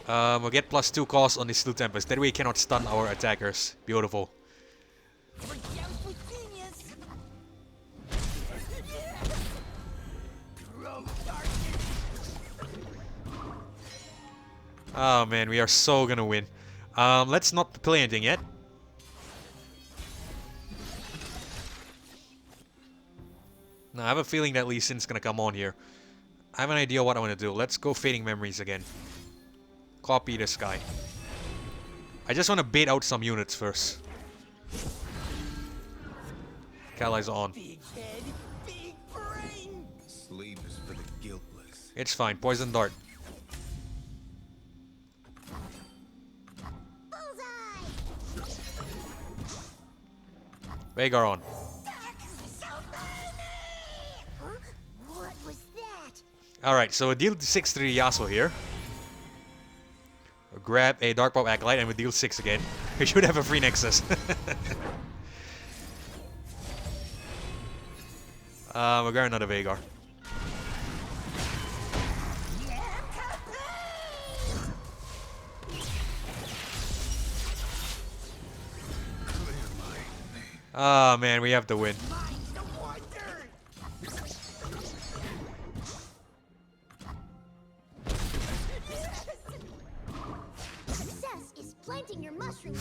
We'll get +2 cost on the Slew Tempest. That way we cannot stun our attackers. Beautiful. We're down with genius! Grow darkness! Oh man, we are so gonna win. Let's not play anything yet. Now, I have a feeling that Lee Sin's gonna come on here. I have an idea what I want to do. Let's go Fading Memories again. Copy this guy. I just want to bait out some units first. Catalyzer on. Big head, big brain! Sleep is for the guiltless. It's fine. Poison Dart. Bullseye! Veigar on. So many! Huh? What was that? Alright, so deal 6 to the Yasuo here. grab a Dark Pop Acolyte and we deal 6 again. We should have a free Nexus. We'll grab another Veigar. Ah, man, we have to win. Success is planting your mushrooms.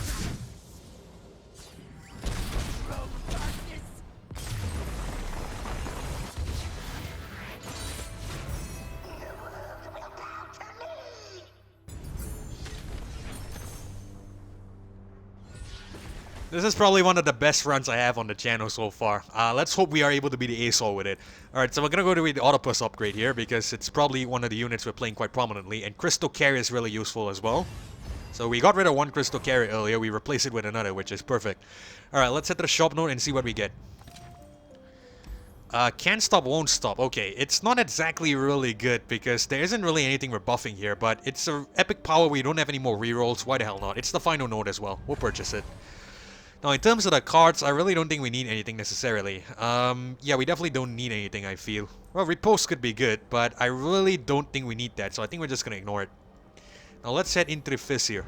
This is probably one of the best runs I have on the channel so far. Let's hope we are able to be the ASOL with it. Alright, so we're gonna go to the Autopus upgrade here because it's probably one of the units we're playing quite prominently, and Crystal Carry is really useful as well. So we got rid of one Crystal Carry earlier, we replaced it with another, which is perfect. Alright, let's head to the shop note and see what we get. Can't stop, won't stop. Okay, it's not exactly really good because there isn't really anything we're buffing here, but it's an epic power where you don't have any more rerolls. Why the hell not? It's the final node as well. We'll purchase it. Now, in terms of the cards, I really don't think we need anything necessarily. Yeah, we definitely don't need anything, I feel. Well, Repost could be good, but I really don't think we need that, so I think we're just gonna ignore it. Now, let's head into the Fizz here.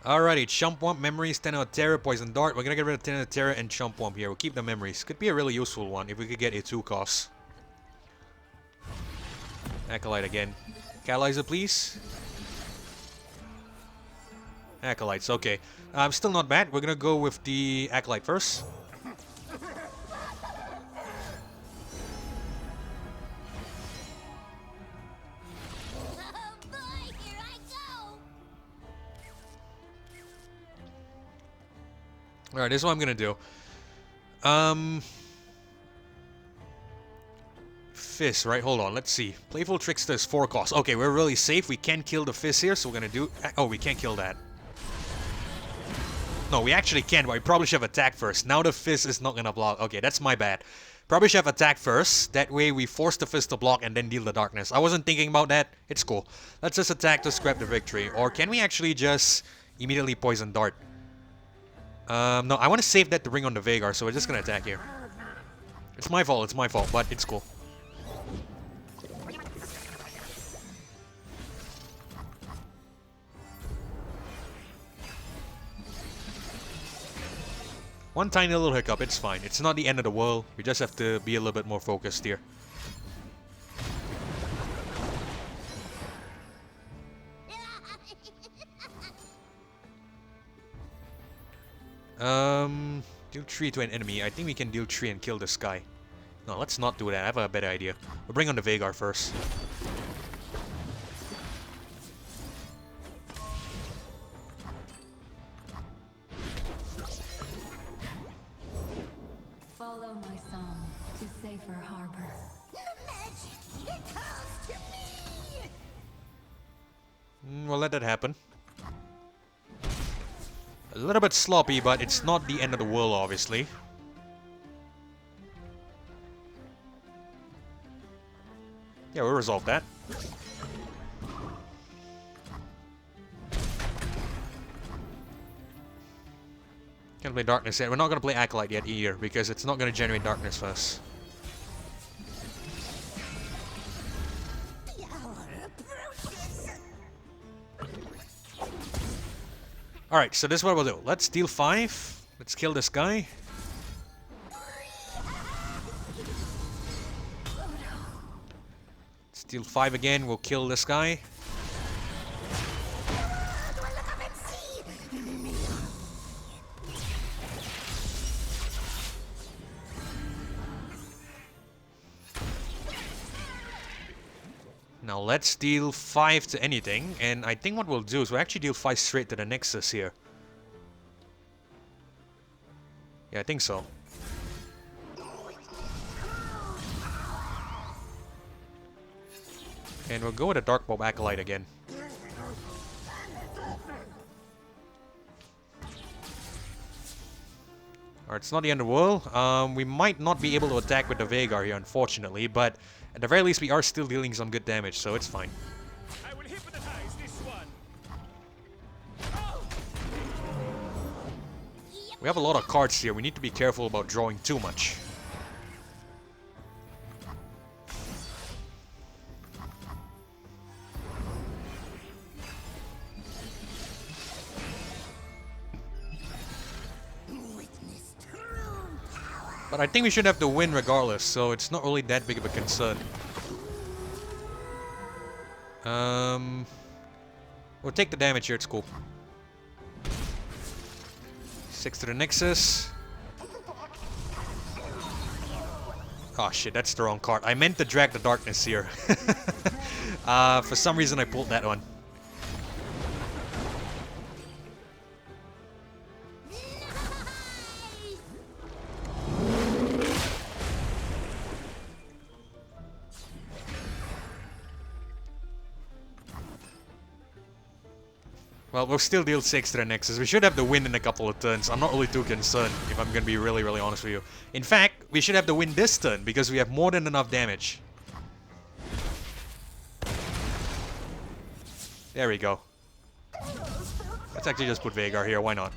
Alrighty, Chump Wump, Memories, 10 out of Terror, Poison Dart. We're gonna get rid of 10 out of Terror and Chump Wump here. We'll keep the Memories. Could be a really useful one if we could get a 2-cost. Acolyte again. Catalyzer, please. Acolytes, okay. Still not bad. We're gonna go with the Acolyte first. Oh boy, here I go. Alright, this is what I'm gonna do. Fizz, right? Hold on, let's see. Playful Trickster is 4 costs. Okay, we're really safe. We can kill the Fizz here, so we're gonna do... Oh, we can't kill that. No, we actually can, but we probably should have attacked first. Now the Fizz is not gonna block. Okay, that's my bad. Probably should have attacked first. That way we force the Fizz to block and then deal the darkness. I wasn't thinking about that. It's cool. Let's just attack to scrap the victory. Or can we actually just immediately Poison Dart? No, I want to save that to bring on the Veigar, so we're just gonna attack here. It's my fault, but it's cool. One tiny little hiccup, it's fine. It's not the end of the world. We just have to be a little bit more focused here. Deal 3 to an enemy. I think we can deal 3 and kill this guy. No, let's not do that. I have a better idea. We'll bring on the Veigar first. Follow my song to safer harbor. Magic, it calls to me. We'll let that happen. A little bit sloppy, but it's not the end of the world, obviously. Yeah, we'll resolve that. Can't play Darkness yet. We're not gonna play Acolyte yet either, because it's not gonna generate Darkness first. The hour approaches. Alright, so this is what we'll do. Let's deal 5. Let's kill this guy. Let's deal 5 again. We'll kill this guy. Do I look up and see? Now let's deal 5 to anything, and I think what we'll do is we'll actually deal 5 straight to the Nexus here. Yeah, I think so. And we'll go with a Dark Bulb Acolyte again. Alright, it's not the end of the world. We might not be able to attack with the Veigar here, unfortunately, but at the very least we are still dealing some good damage, so it's fine. I will hypnotize this one. We have a lot of cards here. We need to be careful about drawing too much. But I think we should have the win regardless, so it's not really that big of a concern. We'll take the damage here, it's cool. 6 to the Nexus. Oh shit, that's the wrong card. I meant to drag the darkness here. For some reason I pulled that one. Well, we'll still deal 6 to the Nexus. We should have the win in a couple of turns. I'm not really too concerned, if I'm gonna be really, really honest with you. In fact, we should have the win this turn, because we have more than enough damage. There we go. Let's actually just put Veigar here, why not?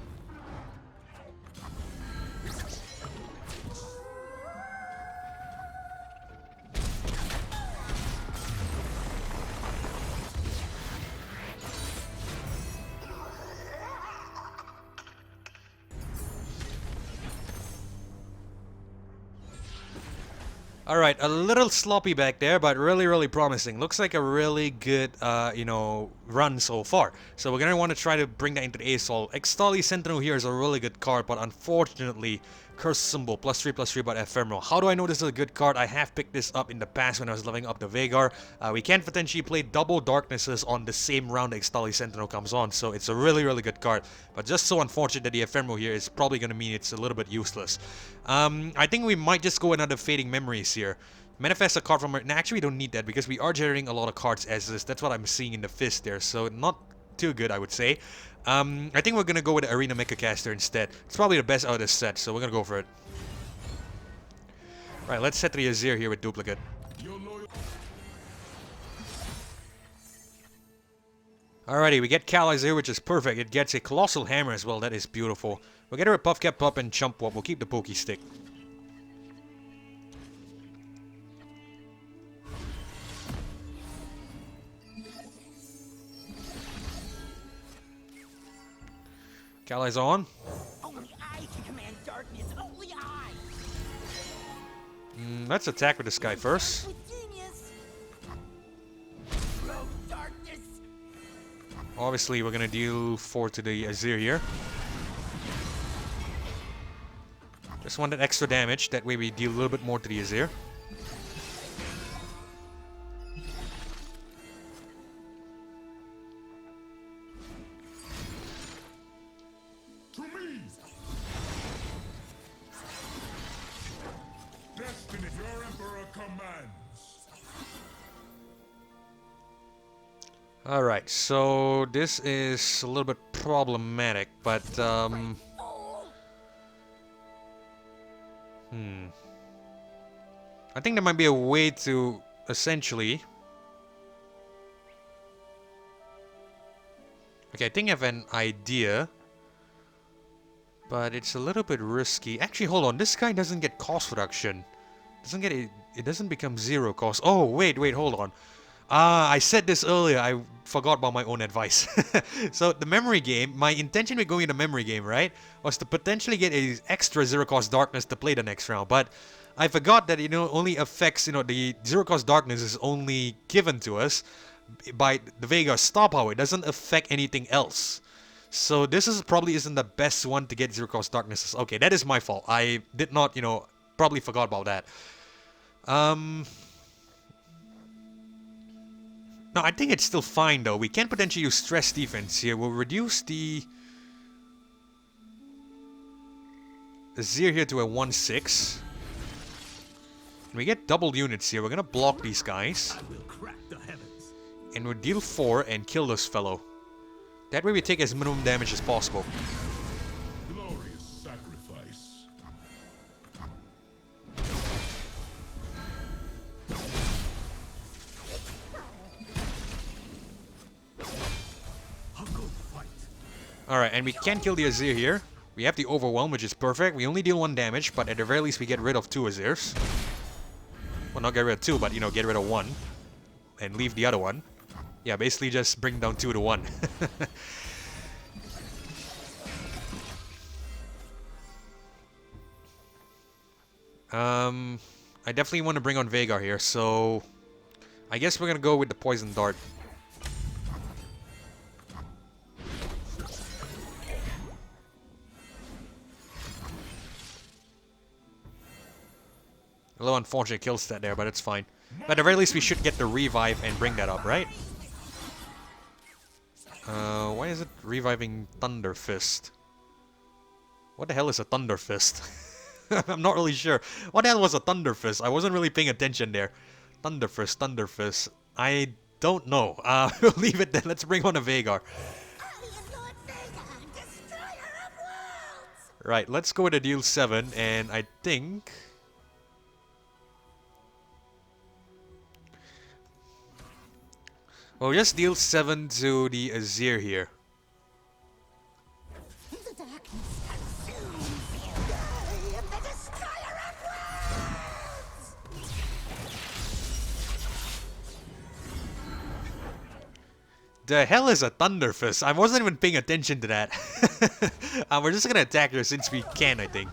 Alright, a little sloppy back there, but really, really promising. Looks like a really good, you know, run so far. So we're gonna want to try to bring that into the ASOL. Extali Sentinel here is a really good card, but unfortunately, Curse Symbol, +3/+3, but ephemeral. How do I know this is a good card? I have picked this up in the past when I was leveling up the Veigar. We can potentially play double Darknesses on the same round the Extali Sentinel comes on, so it's a really, really good card. But just so unfortunate that the ephemeral here is probably gonna mean it's a little bit useless. I think we might just go another Fading Memories here. Manifest a card from her. Nah, actually, we don't need that because we are generating a lot of cards as this. That's what I'm seeing in the Fizz there, so not too good, I would say. I think we're gonna go with the Arena Mechacaster instead. It's probably the best out of this set, so we're gonna go for it. Right, let's set the Azir here with Duplicate. Alrighty, we get Cal Azir, which is perfect. It gets a Colossal Hammer as well. That is beautiful. We'll get her a Puff Cap Pup and Chump Wop. We'll keep the Pokey Stick. Kali's on. Only I can command darkness. Only I. Let's attack with this guy first. With genius. Rogue darkness. Obviously, we're gonna deal 4 to the Azir here. Just want that extra damage. That way we deal a little bit more to the Azir. Alright, so this is a little bit problematic, but I think there might be a way to essentially... Okay, I think I have an idea, but it's a little bit risky. Actually, hold on, this guy doesn't get cost reduction. It doesn't become 0 cost. Oh, wait, hold on. I said this earlier, I forgot about my own advice. So the memory game, my intention with going in the memory game, right, was to potentially get a extra 0 cost darkness to play the next round, but I forgot that, you know, only affects, you know, the 0 cost darkness is only given to us by the Veigar's star power. It doesn't affect anything else. So this is probably isn't the best one to get 0 cost darknesses. Okay, that is my fault. I did not, you know, probably forgot about that. No, I think it's still fine though. We can potentially use stress defense here. We'll reduce the Azir here to a 1/6. We get double units here. We're gonna block these guys. And we'll deal 4 and kill this fellow. That way we take as minimum damage as possible. Glorious sacrifice. Alright, and we can kill the Azir here. We have the Overwhelm, which is perfect. We only deal 1 damage, but at the very least we get rid of 2 Azirs. Well, not get rid of 2, but, you know, get rid of 1. And leave the other one. Yeah, basically just bring down 2 to 1. I definitely want to bring on Veigar here, so I guess we're gonna go with the Poison Dart. A little unfortunate kill stat there, but it's fine. But at the very least we should get the revive and bring that up, right? Why is it reviving Thunder Fist? What the hell is a Thunder Fist? I'm not really sure. What the hell was a Thunder Fist? I wasn't really paying attention there. Thunder Fist, Thunder Fist. I don't know. We'll leave it then. Let's bring on a Veigar. Right, let's go with a deal 7, and I think... Well, just deal 7 to the Azir here. The darkness consumes you. I am the destroyer of worlds. The hell is a Thunder Fist? I wasn't even paying attention to that. We're just gonna attack her since we can, I think.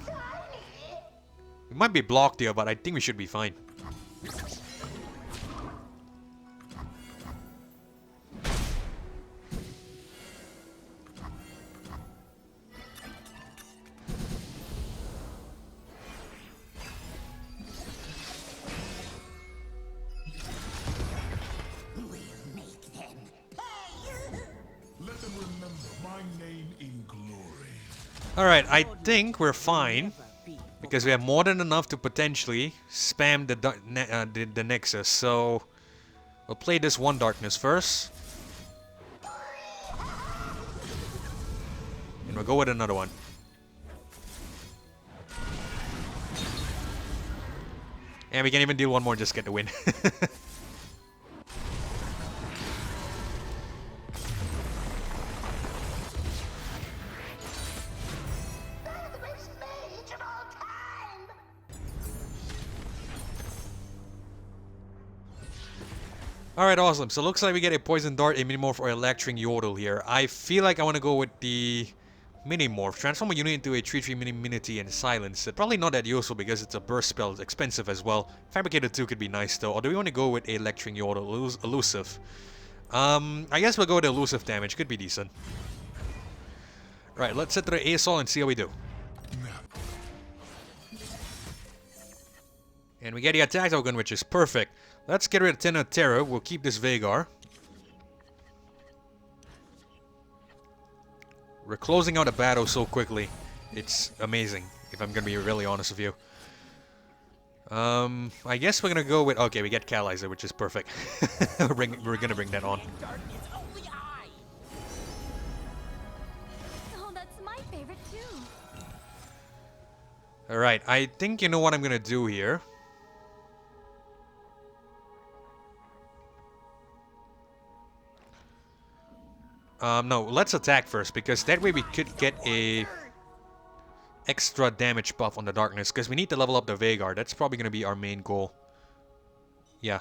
We might be blocked here, but I think we should be fine. Alright, I think we're fine. Because we have more than enough to potentially spam the Nexus. So, we'll play this one Darkness first. And we'll go with another one. And we can even deal one more, just get the win. Alright, awesome. So looks like we get a Poison Dart, a Minimorph, or Electring Yordle here. I feel like I want to go with the Minimorph. Transform a unit into a 3-3 Mini-Minity and silence it. Probably not that useful because it's a burst spell. It's expensive as well. Fabricator 2 could be nice though. Or do we want to go with a Electring Yordle? Elusive. I guess we'll go with elusive damage. Could be decent. Right, let's set to the Sol and see how we do. And we get the attack token, which is perfect. Let's get rid of Ten of Terror. We'll keep this Veigar. We're closing out a battle so quickly. It's amazing, if I'm gonna be really honest with you. I guess we're gonna go with... Okay, we get Catalyzer, which is perfect. We're gonna bring that on. Oh, that's my favorite too. Alright, I think you know what I'm gonna do here. No, let's attack first, because that way we could get a extra damage buff on the Darkness, because we need to level up the Veigar. That's probably going to be our main goal. Yeah.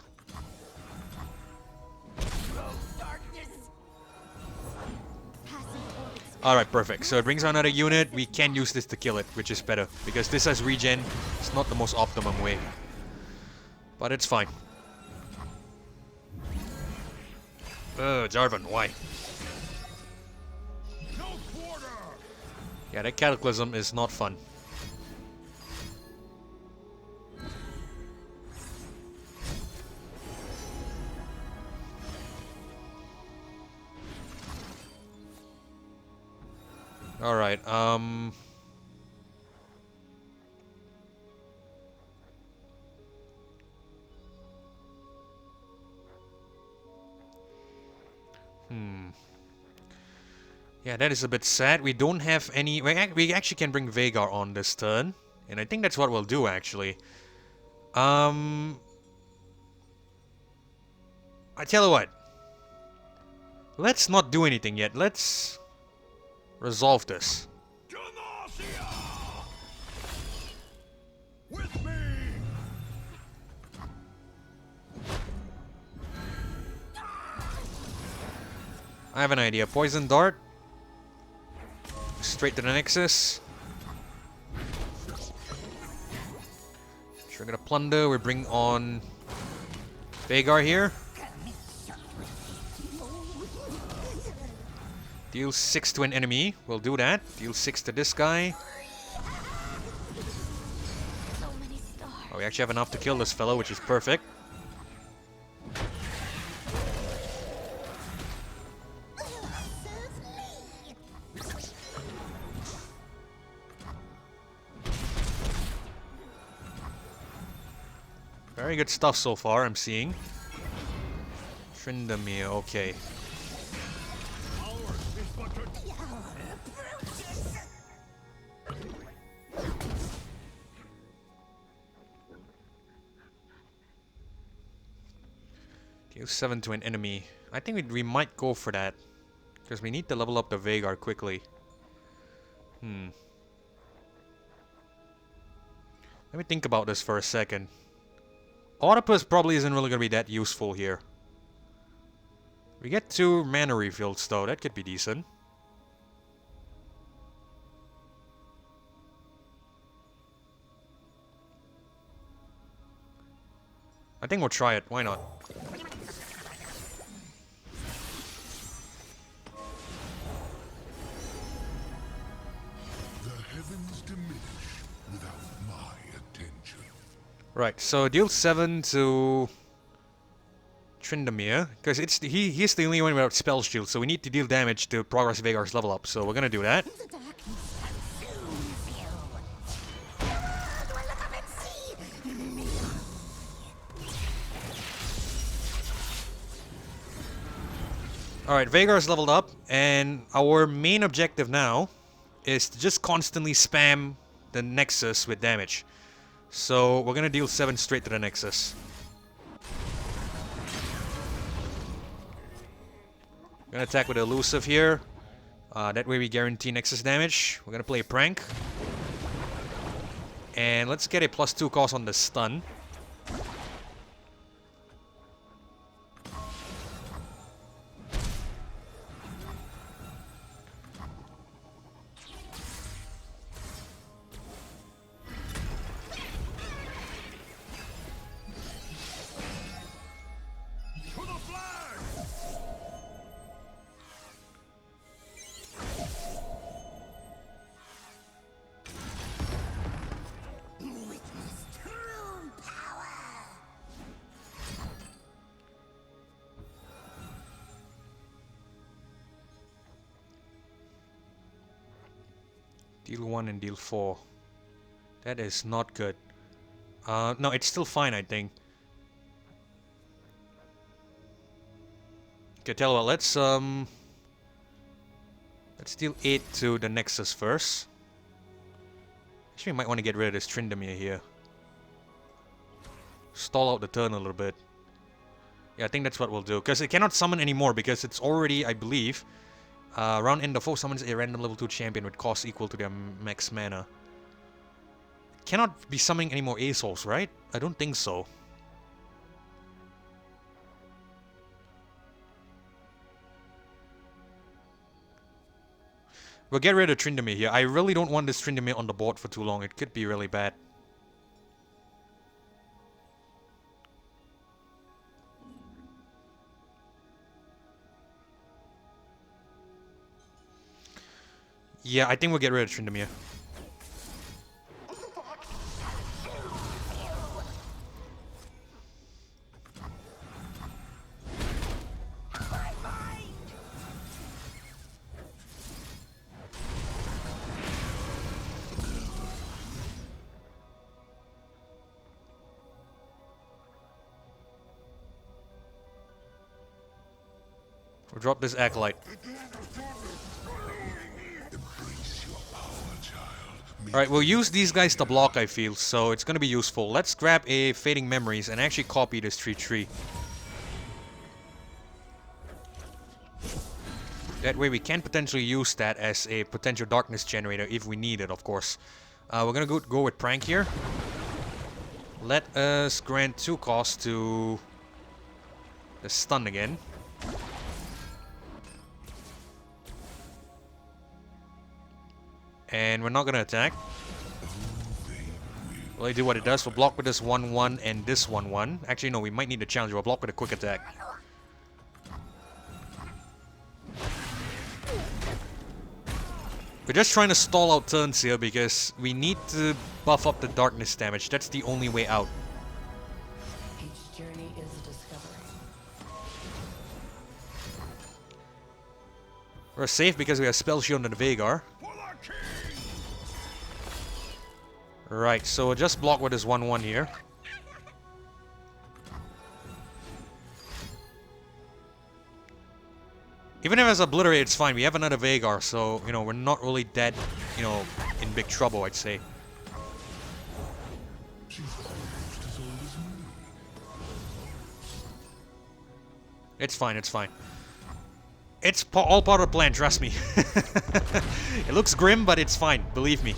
Alright, perfect. So it brings out another unit. We can use this to kill it, which is better, because this has regen. It's not the most optimum way. But it's fine. Jarvan, why? Yeah, that Cataclysm is not fun. Alright, yeah, that is a bit sad. We don't have any... We actually can bring Veigar on this turn. And I think that's what we'll do, actually. I tell you what. Let's not do anything yet. Let's resolve this. With me! I have an idea. Poison Dart. Straight to the Nexus. We're gonna plunder. We bring on Veigar here. Deal 6 to an enemy. We'll do that. Deal 6 to this guy. So many stars. Oh, we actually have enough to kill this fellow, which is perfect. Very good stuff so far, I'm seeing. Tryndamere, okay. Deal 7 to an enemy. I think we might go for that. Because we need to level up the Veigar quickly. Let me think about this for a second. Octopus probably isn't really going to be that useful here. We get 2 mana refills though, that could be decent. I think we'll try it, why not? The heavens diminish without my attention. Right, so deal 7 to Tryndamere, because he's the only one without spell shield, so we need to deal damage to progress Veigar's level up, so we're gonna do that. The darkness consumes you. The world will look up and see me. Alright, Veigar's leveled up, and our main objective now is to just constantly spam the Nexus with damage. So we're gonna deal 7 straight to the Nexus. Gonna attack with Elusive here. That way we guarantee Nexus damage. We're gonna play Prank. And let's get a +2 cost on the stun. Witness true power. Deal 1 and deal 4. That is not good. No, it's still fine, I think. Okay, tell you what, let's deal 8 to the Nexus first. Actually, we might want to get rid of this Tryndamere here. Stall out the turn a little bit. Yeah, I think that's what we'll do. Because it cannot summon anymore because it's already, I believe, round end the foe summons a random level 2 champion with cost equal to their max mana. Cannot be summoning any more ASOLs, right? I don't think so. We'll get rid of Tryndamere here. I really don't want this Tryndamere on the board for too long. It could be really bad. Yeah, I think we'll get rid of Tryndamere. We'll drop this Acolyte. Alright, we'll use these guys to block, I feel, so it's gonna be useful. Let's grab a Fading Memories and actually copy this 3-3. That way we can potentially use that as a potential darkness generator if we need it, of course. We're gonna go with Prank here. Let us grant 2 cost to the stun again. And we're not gonna attack. Will it do what it does? We'll block with this 1-1 and this 1-1. Actually, no, we might need a challenge. We'll block with a quick attack. We're just trying to stall out turns here because we need to buff up the darkness damage. That's the only way out. Each journey is a discovery. We're safe because we have Spell Shield and the Veigar. Right, so we'll just block with this 1-1 here. Even if it's obliterated, it's fine. We have another Veigar, so, you know, we're not really that, you know, in big trouble, I'd say. She's almost as old as me. It's fine, it's fine. It's all part of the plan, trust me. It looks grim, but it's fine, believe me.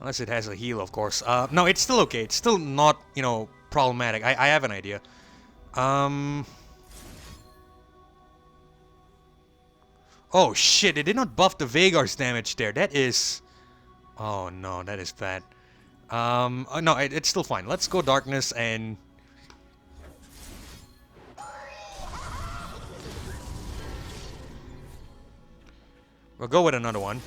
Unless it has a heal, of course. No, it's still okay. It's still not, you know, problematic. I have an idea. Oh, shit. It did not buff the Veigar's damage there. That is... Oh, no. That is bad. No, it's still fine. Let's go Darkness and... We'll go with another one.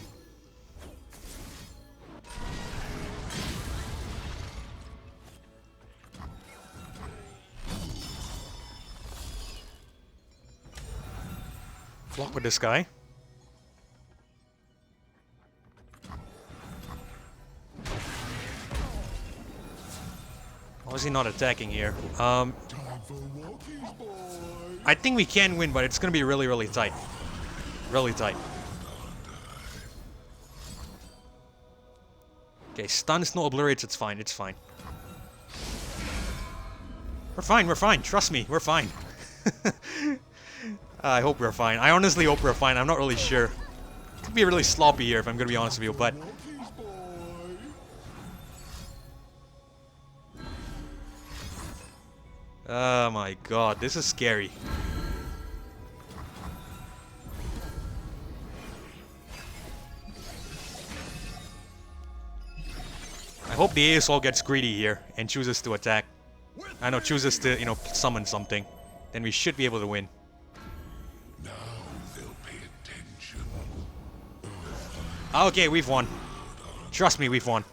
Block with this guy. Why is he not attacking here? I think we can win, but it's gonna be really, really tight. Really tight. Okay, stuns, no obliterates, it's fine, it's fine. We're fine, trust me, we're fine. I hope we're fine. I honestly hope we're fine. I'm not really sure. It could be really sloppy here if I'm gonna be honest with you, but... Oh my god, this is scary. I hope the ASL gets greedy here and chooses to attack. I know, chooses to, you know, summon something. Then we should be able to win. Now they'll pay attention. Okay, we've won. Trust me, we've won.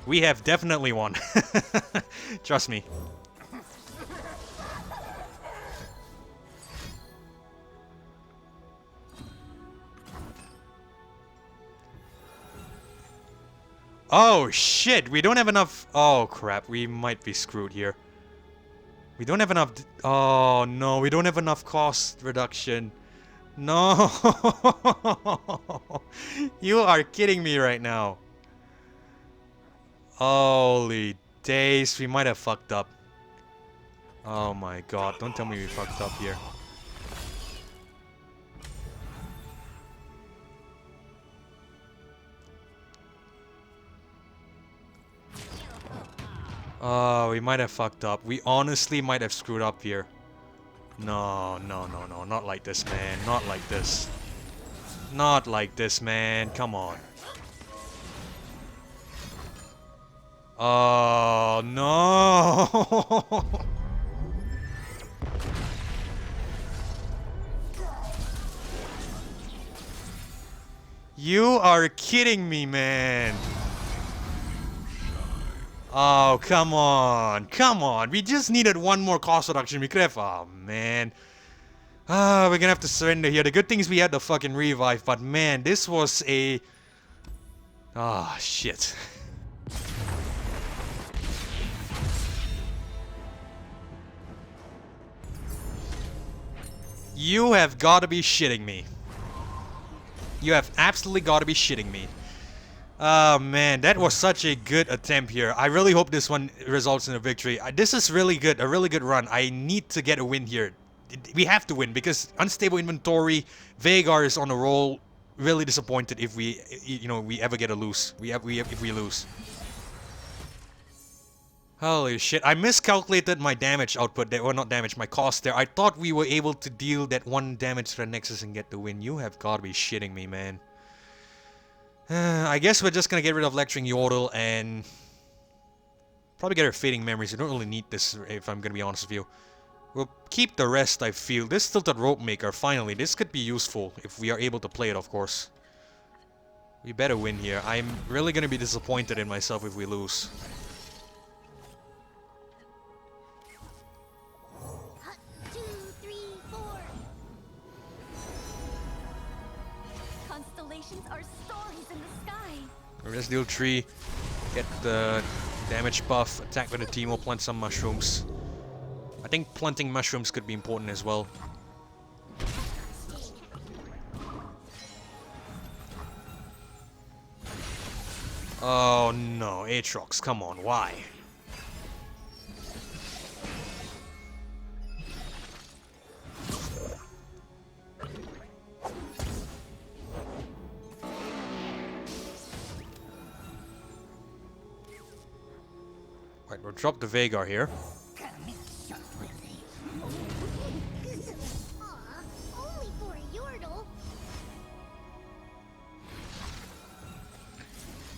We have definitely won. Trust me. Oh shit, we don't have enough. Oh crap, we might be screwed here. We don't have enough. Oh no, we don't have enough cost reduction. No. You are kidding me right now. Holy days, we might have fucked up. Oh my god, don't tell me we fucked up here. Oh, we might have fucked up. We honestly might have screwed up here. No, no, no, no. Not like this, man. Not like this. Not like this, man. Come on. Oh, no. You are kidding me, man. Oh, come on. Come on. We just needed one more cost reduction. We could have... Oh, man. We're gonna have to surrender here. The good thing is we had the fucking revive, but man, this was a... Ah, shit. You have gotta be shitting me. You have absolutely gotta be shitting me. Oh man, that was such a good attempt here. I really hope this one results in a victory. This is really good, a really good run. I need to get a win here. We have to win because unstable inventory, Veigar is on a roll. Really disappointed if we, you know, we ever get a lose. If we lose. Holy shit, I miscalculated my damage output there, well not damage, my cost there. I thought we were able to deal that 1 damage to the Nexus and get the win. You have gotta be shitting me, man. I guess we're just gonna get rid of Lecturing Yordle and... probably get our Fading Memories. We don't really need this, if I'm gonna be honest with you. We'll keep the rest, I feel. This Tilted Rope Maker, finally. This could be useful, if we are able to play it, of course. We better win here. I'm really gonna be disappointed in myself if we lose. Are stories in the sky. Let's deal 3, get the damage buff, attack with the team, we'll plant some mushrooms. I think planting mushrooms could be important as well. Oh no, Aatrox, come on, why? Right, we'll drop the Veigar here. Only for a Yordle.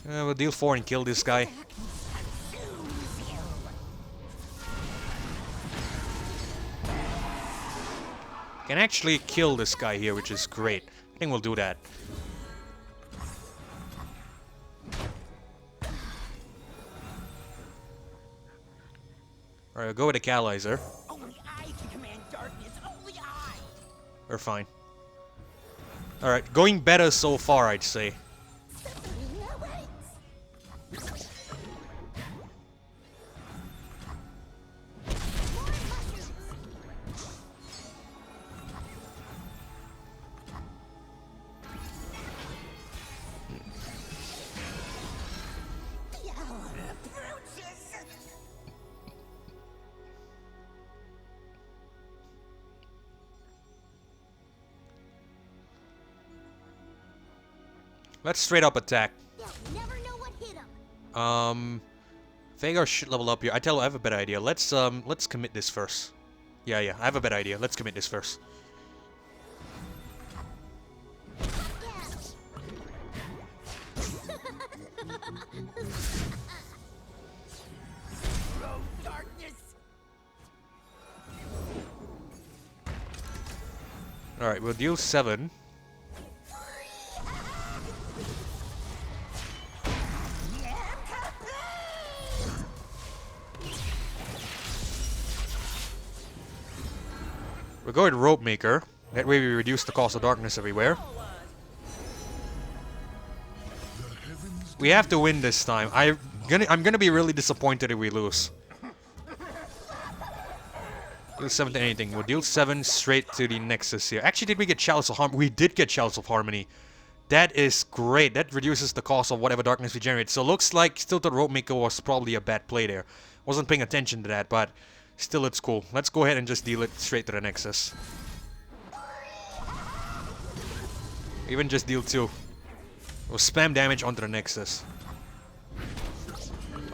We'll deal 4 and kill this guy. Can actually kill this guy here, which is great. I think we'll do that. Alright, we'll go with the Catalyzer. Only I can command darkness. Only I. We're fine. Alright, going better so far, I'd say. Let's straight up attack. Never know what hit him. Veigar should level up here. I tell you, I have a better idea. Let's commit this first. Yeah, I have a better idea. Let's commit this first. Alright, we'll deal 7. We'll go with Rope Maker. That way we reduce the cost of darkness everywhere. We have to win this time. I'm gonna be really disappointed if we lose. Deal 7 to anything. We'll deal 7 straight to the Nexus here. Actually, did we get Chalice of Harmony? We did get Chalice of Harmony. That is great. That reduces the cost of whatever darkness we generate. So looks like still the Rope Maker was probably a bad play there. Wasn't paying attention to that, but still it's cool. Let's go ahead and just deal it straight to the Nexus. Even just deal 2. We'll spam damage onto the Nexus.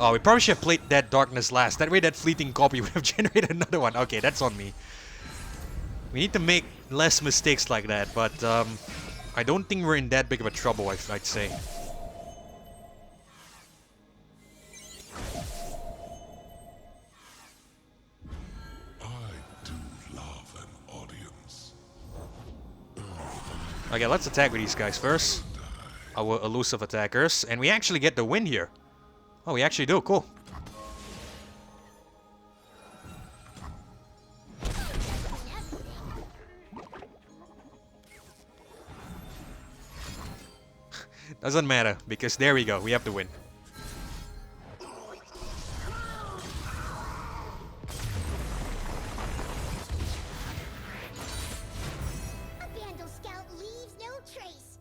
Oh, we probably should have played that darkness last. That way that fleeting copy would have generated another one. Okay, that's on me. We need to make less mistakes like that, but I don't think we're in that big of a trouble, I'd say. I do love an audience. Okay, let's attack with these guys first. our elusive attackers, and we actually get the win here. Oh, we actually do. Cool. Doesn't matter, because there we go. We have the win. A Vandal scout leaves no trace.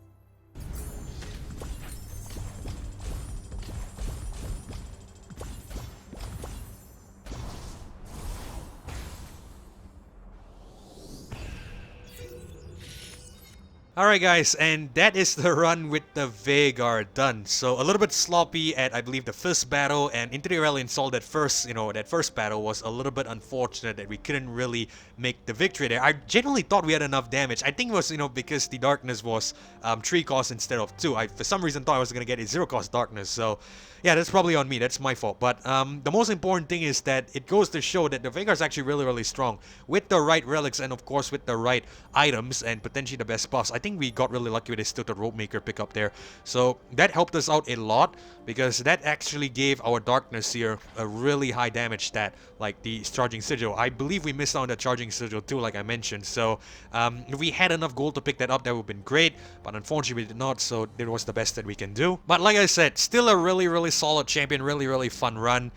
Alright guys, and that is the run with the Veigar done. So a little bit sloppy at, I believe, the first battle, and into the Aurelion Sol, that first battle was a little bit unfortunate that we couldn't really make the victory there. I genuinely thought we had enough damage. I think it was, because the darkness was 3 cost instead of 2. I, for some reason, thought I was going to get a 0 cost darkness, so yeah, that's probably on me. That's my fault. But the most important thing is that it goes to show that the Veigar is actually really, really strong. With the right relics and, of course, with the right items and potentially the best buffs. I think we got really lucky with his Tilted Rope Maker pickup there. So that helped us out a lot because that actually gave our darkness here a really high damage stat, like the Charging Sigil. I believe we missed out on the Charging Sigil too, like I mentioned. So if we had enough gold to pick that up, that would have been great. But unfortunately, we did not, so it was the best that we can do. But like I said, still a really, really solid champion, really, really fun run.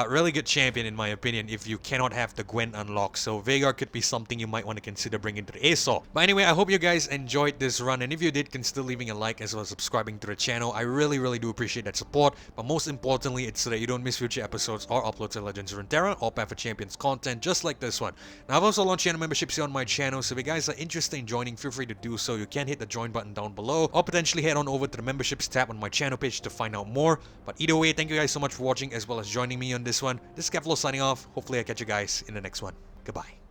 Really good champion in my opinion if you cannot have the Gwen unlocked. So Veigar could be something you might want to consider bringing to the ASO. But anyway, I hope you guys enjoyed this run, and if you did, consider leaving a like as well as subscribing to the channel. I really, really do appreciate that support. But most importantly, it's so that you don't miss future episodes or uploads of Legends of Runeterra or Path of Champions content just like this one. Now I've also launched channel memberships here on my channel, so if you guys are interested in joining, feel free to do so. You can hit the join button down below or potentially head on over to the memberships tab on my channel page to find out more. But either way, thank you guys so much for watching as well as joining me on this one. This is Keflo signing off. Hopefully I catch you guys in the next one. Goodbye.